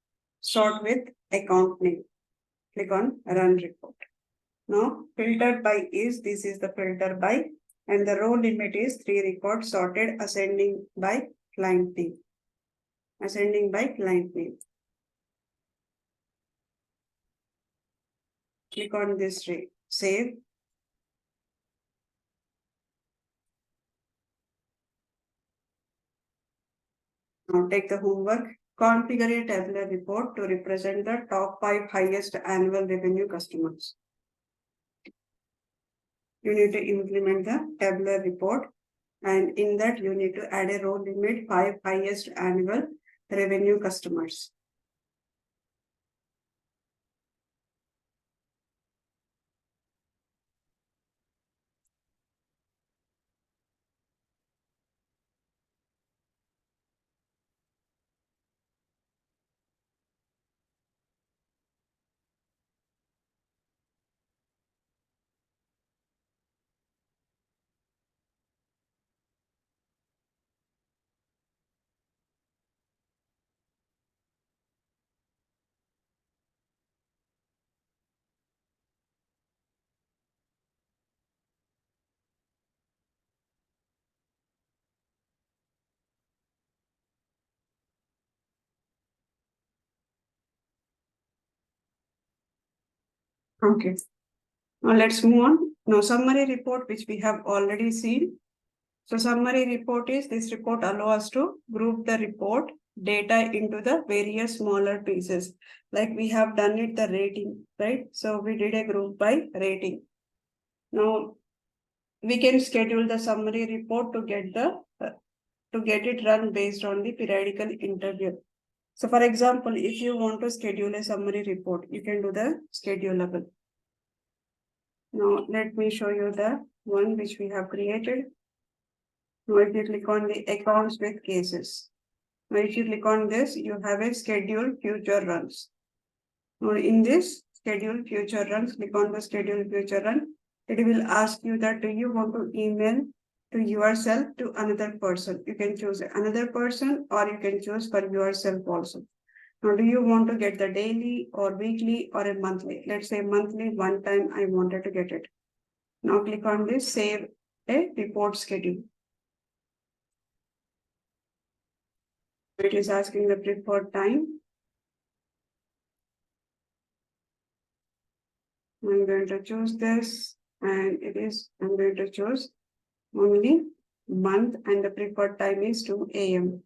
Sort with account name. Click on run report. Now filtered by is, this is the filter by, and the row limit is 3 records sorted ascending by client name. Ascending by client name. Click on this save. Now take the homework. Configure a tabular report to represent the top 5 highest annual revenue customers. You need to implement the tabular report, and in that you need to add a row limit 5 highest annual revenue customers. Okay. Now let's move on. Now summary report, which we have already seen. So summary report is, this report allows us to group the report data into the various smaller pieces. Like we have done it the rating, right? So we did a group by rating. Now we can schedule the summary report to get it run based on the periodical interval. So for example, if you want to schedule a summary report, you can do the schedulable. Now let me show you the one which we have created. Now if you click on the accounts with cases. Now if you click on this, you have a schedule future runs. Now in this schedule future runs, click on the schedule future run. It will ask you that do you want to email to yourself to another person. You can choose another person or you can choose for yourself also. Now, do you want to get the daily or weekly or a monthly? Let's say monthly, one time I wanted to get it. Now click on this, save a report schedule. It is asking the preferred time. I'm going to choose this and I'm going to choose only month and the preferred time is 2 AM.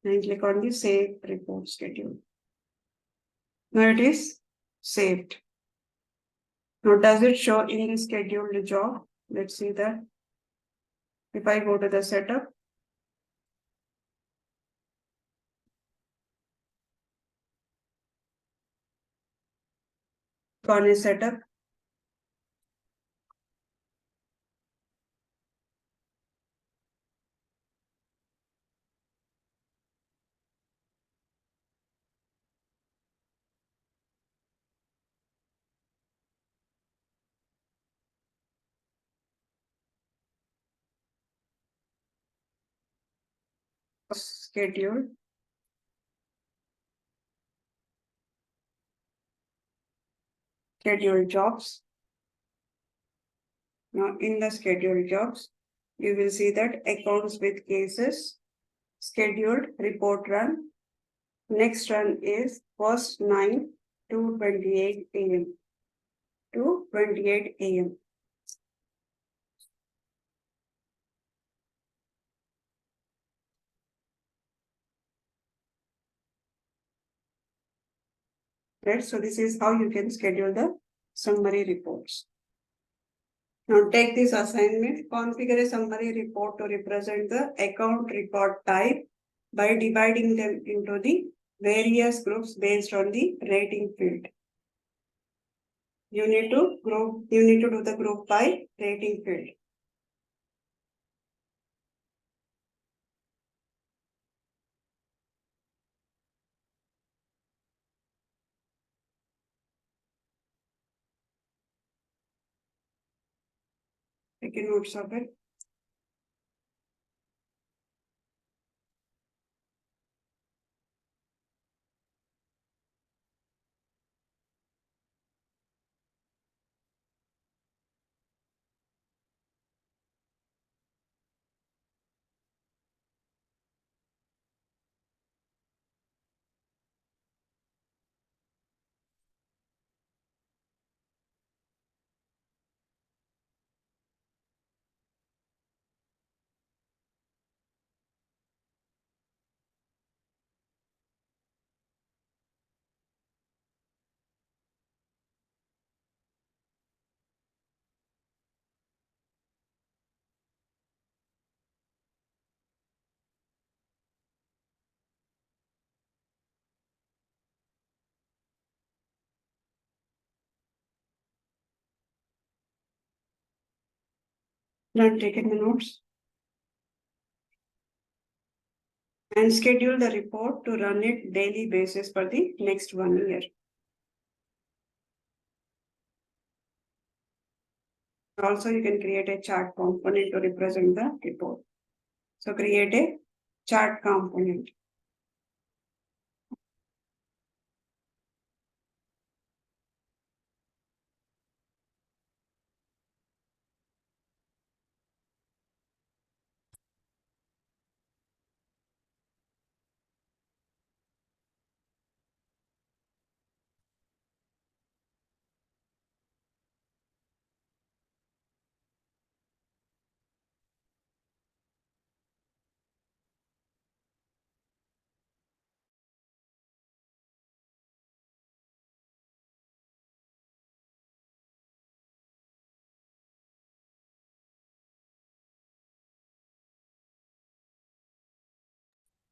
And click on the save report schedule. Now it is saved. Now does it show in the scheduled job? Let's see that. If I go to the setup, on a setup. Schedule. Schedule jobs. Now in the scheduled jobs, you will see that accounts with cases, scheduled report run. Next run is first 9 to 28 AM. To 28 AM. Right, so this is how you can schedule the summary reports. Now take this assignment, configure a summary report to represent the account record type by dividing them into the various groups based on the rating field. You need to do the group by rating field. Take notes of it. Now taken the notes. And schedule the report to run it daily basis for the next 1 year. Also, you can create a chart component to represent the report. So create a chart component.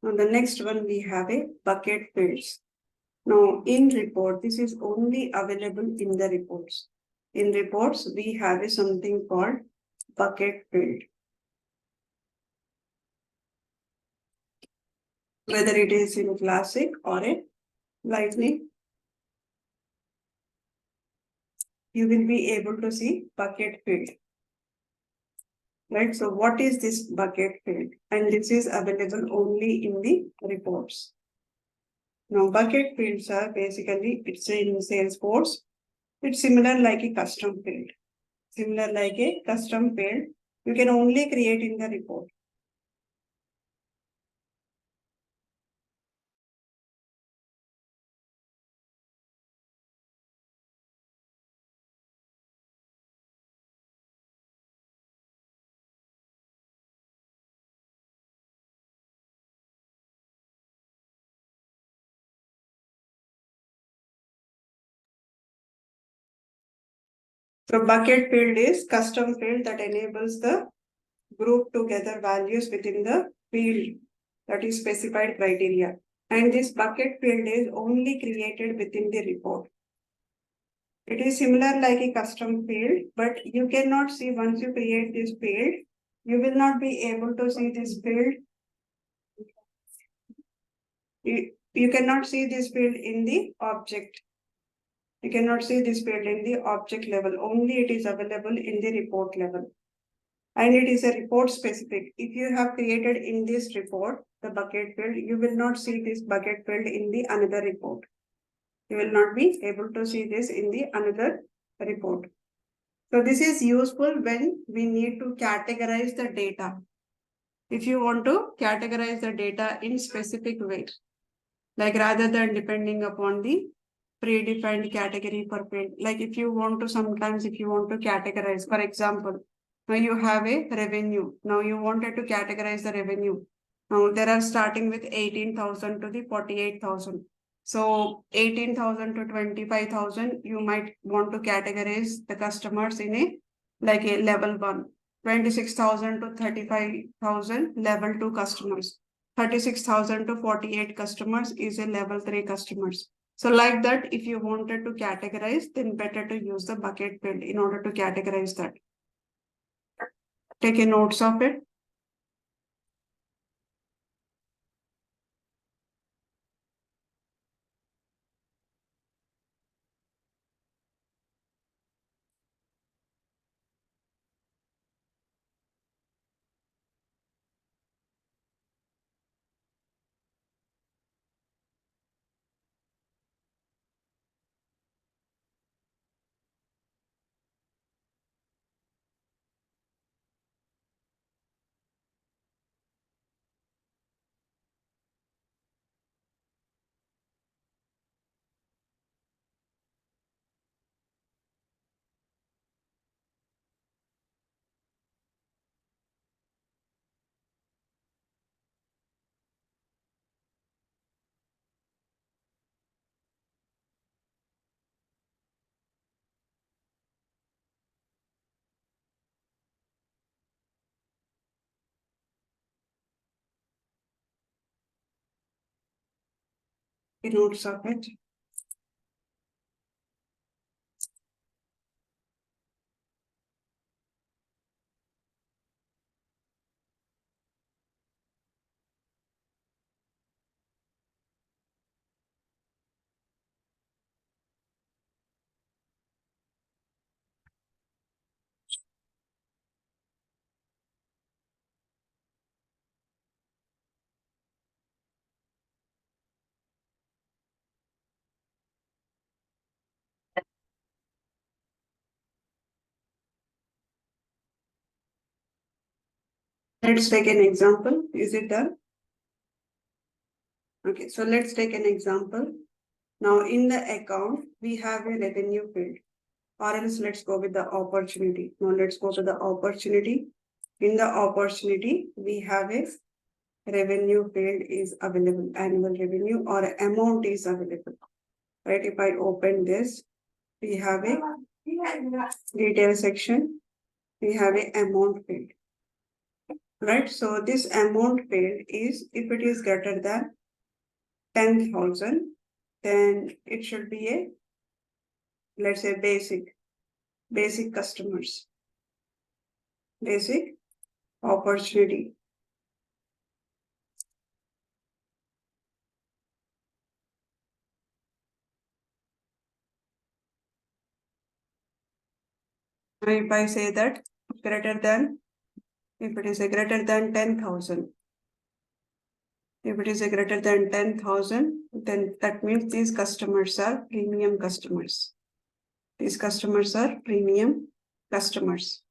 Now the next one we have a bucket fields. Now in report, this is only available in the reports. In reports, we have a something called bucket field. Whether it is in classic or a lightning, you will be able to see bucket field. Right, so what is this bucket field? And this is available only in the reports. Now bucket fields are basically, it's in Salesforce. It's similar like a custom field. Similar like a custom field, you can only create in the report. So bucket field is custom field that enables the group to gather values within the field that is specified criteria. And this bucket field is only created within the report. It is similar like a custom field, but you cannot see once you create this field, you will not be able to see this field. You cannot see this field in the object. You cannot see this field in the object level. Only it is available in the report level. And it is a report specific. If you have created in this report, the bucket field, you will not see this bucket field in the another report. You will not be able to see this in the another report. So this is useful when we need to categorize the data. If you want to categorize the data in specific ways, like rather than depending upon the predefined category per field. Like if you want to categorize, for example, now you have a revenue. Now you wanted to categorize the revenue. Now there are starting with 18,000 to the 48,000. So 18,000 to 25,000, you might want to categorize the customers in a like a level 1. 26,000 to 35,000 level 2 customers. 36,000 to 48 customers is a level 3 customers. So like that, if you wanted to categorize, then better to use the bucket field in order to categorize that. Take a notes of it. Notes of it. Let's take an example. Is it done? Okay, so let's take an example. Now in the account, we have a revenue field. Or else let's go with the opportunity. Now let's go to the opportunity. In the opportunity, we have a revenue field is available. Annual revenue or amount is available. Right? If I open this, we have a detail section. We have a amount field. Right? So this amount field is, if it is greater than 10,000, then it should be a, let's say, basic customers, basic opportunity. If I say that greater than, if it is a greater than 10,000, if it is a greater than 10,000, then that means these customers are premium customers. These customers are premium customers.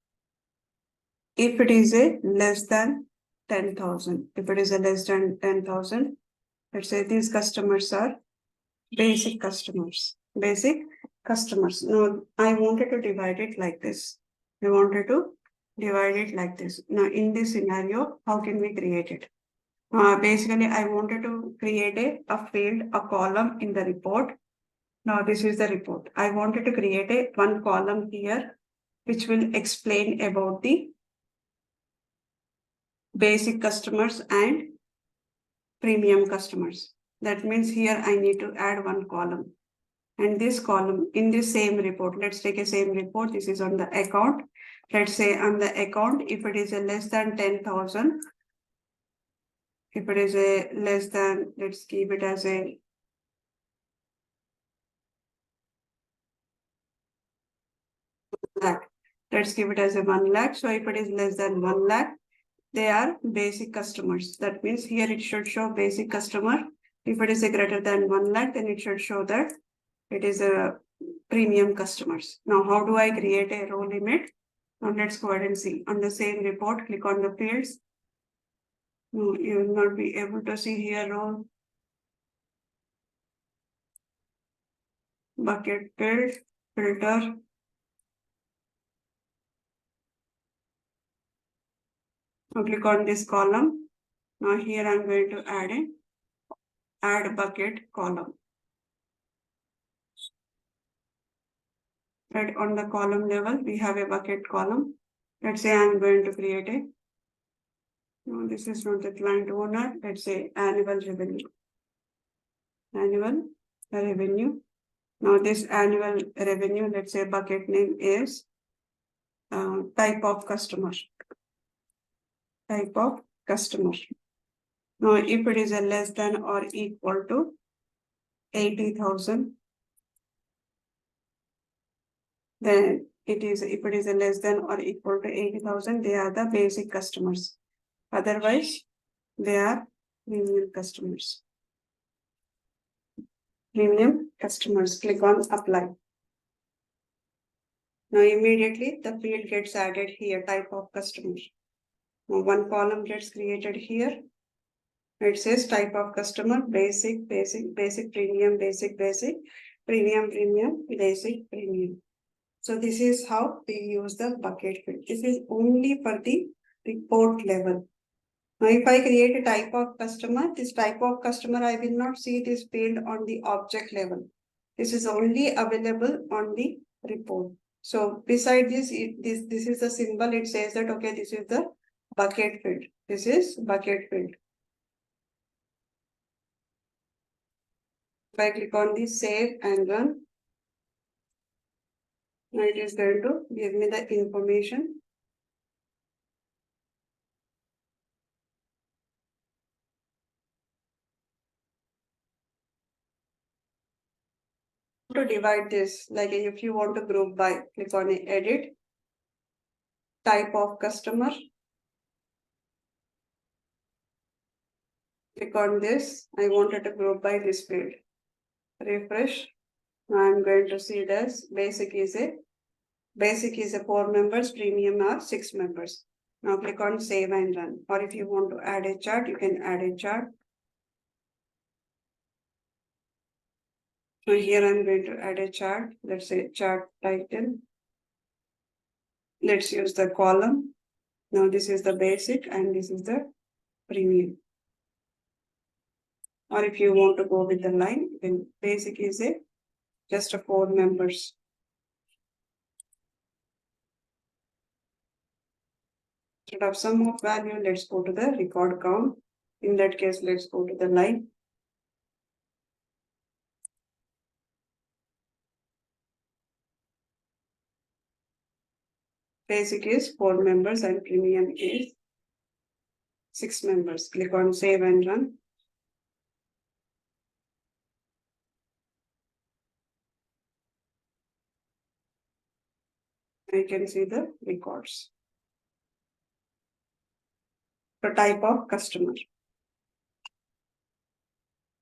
If it is a less than 10,000, if it is a less than 10,000, let's say these customers are basic customers. Basic customers. Now, I wanted to divide it like this. I wanted to divide it like this. Now, in this scenario, how can we create it? Basically, I wanted to create a field, a column in the report. Now, this is the report. I wanted to create one column here, which will explain about the basic customers and premium customers. That means here I need to add one column. And this column in this same report, let's take a same report. This is on the account. Let's say on the account, if it is a less than 10,000, if it is a less than, let's keep it as a lakh. Let's give it as a 1 lakh. So if it is less than 1 lakh, they are basic customers. That means here it should show basic customer. If it is a greater than 1 lakh, then it should show that it is a premium customers. Now, how do I create a row limit? Now let's go ahead and see. On the same report, click on the fields. No, you will not be able to see here row. Bucket field, filter. Now click on this column. Now here I'm going to add bucket column. Right on the column level, we have a bucket column. Let's say I'm going to create a, no, this is not the client owner. Let's say annual revenue. Annual revenue. Now this annual revenue, let's say bucket name is type of customer. Type of customer. Now if it is a less than or equal to 80,000, then it is, if it is a less than or equal to 80,000, they are the basic customers. Otherwise, they are premium customers. Premium customers, click on apply. Now immediately the field gets added here, type of customer. Now one column gets created here. It says type of customer, basic, basic, basic, premium, basic, basic, premium, premium, basic, premium. So this is how we use the bucket field. This is only for the report level. Now, if I create a type of customer, this type of customer, I will not see this field on the object level. This is only available on the report. So beside this, this is the symbol. It says that, okay, this is the bucket field. This is bucket field. If I click on the save and run, now it is going to give me the information. To divide this, like if you want to group by, click on edit, type of customer, click on this. I wanted to group by this field. Refresh. Now I'm going to see this. Basic is a 4 members, premium are 6 members. Now click on save and run. Or if you want to add a chart, you can add a chart. So here I'm going to add a chart. Let's say chart title. Let's use the column. Now this is the basic and this is the premium. Or if you want to go with the line, then basic is just a 4 members. Instead of sum of value, let's go to the record count. In that case, let's go to the line. Basic is 4 members and premium is 6 members. Click on save and run. I can see the records. The type of customer.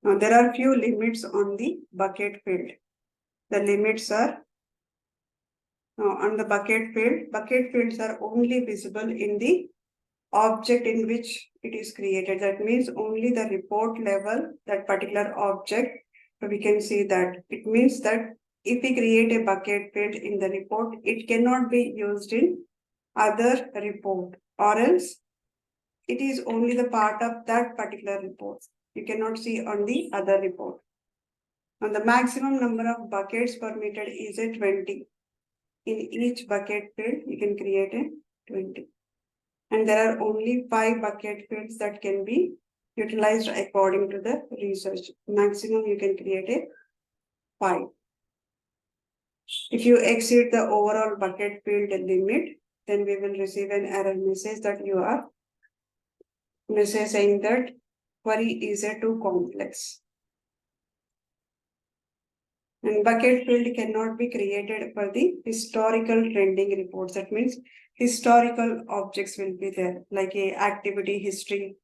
Now there are few limits on the bucket field. The limits are on the bucket fields are only visible in the object in which it is created. That means only the report level, that particular object, we can see that. It means that if we create a bucket field in the report, it cannot be used in other report, or else it is only the part of that particular report. You cannot see on the other report. And the maximum number of buckets permitted is a 20. In each bucket field, you can create a 20. And there are only 5 bucket fields that can be utilized according to the research. Maximum you can create a 5. If you exceed the overall bucket field limit, then we will receive an error message that you are message saying that query is a too complex. And bucket field cannot be created for the historical trending reports. That means historical objects will be there, like a activity history.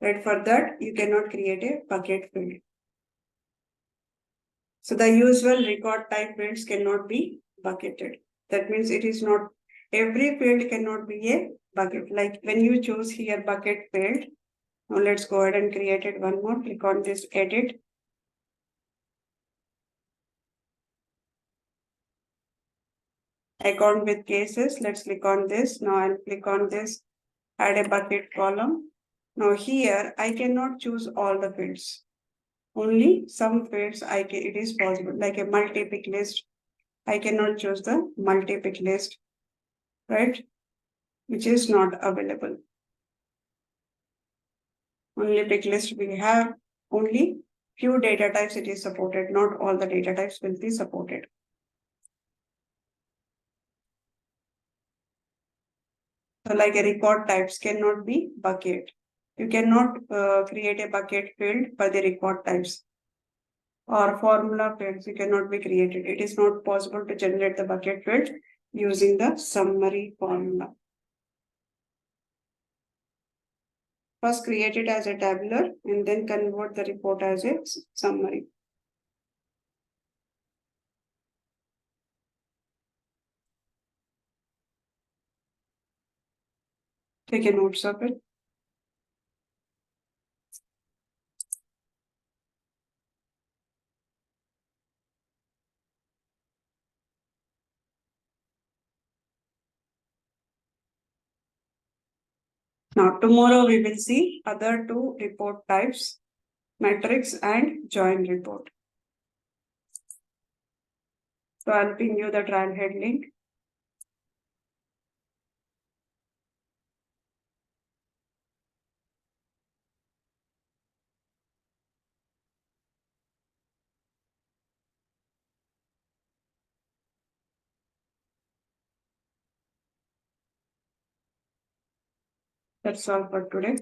Right? For that, you cannot create a bucket field. So the usual record type fields cannot be bucketed. That means it is not, every field cannot be a bucket. Like when you choose here bucket field, now let's go ahead and create it one more. Click on this edit. Account with cases. Let's click on this. Now I'll click on this, add a bucket column. Now here I cannot choose all the fields. Only some fields it is possible, like a multi-pick list. I cannot choose the multi-pick list, right? Which is not available. Only pick list we have, only few data types it is supported, not all the data types will be supported. So like a record types cannot be bucket. You cannot create a bucket field for the record types. Or formula fields you cannot be created. It is not possible to generate the bucket field using the summary formula. First create it as a tabular and then convert the report as a summary. Take a notes of it. Now tomorrow we will see other two report types, matrix and join report. So I'll ping you the trial head link. That's all for today.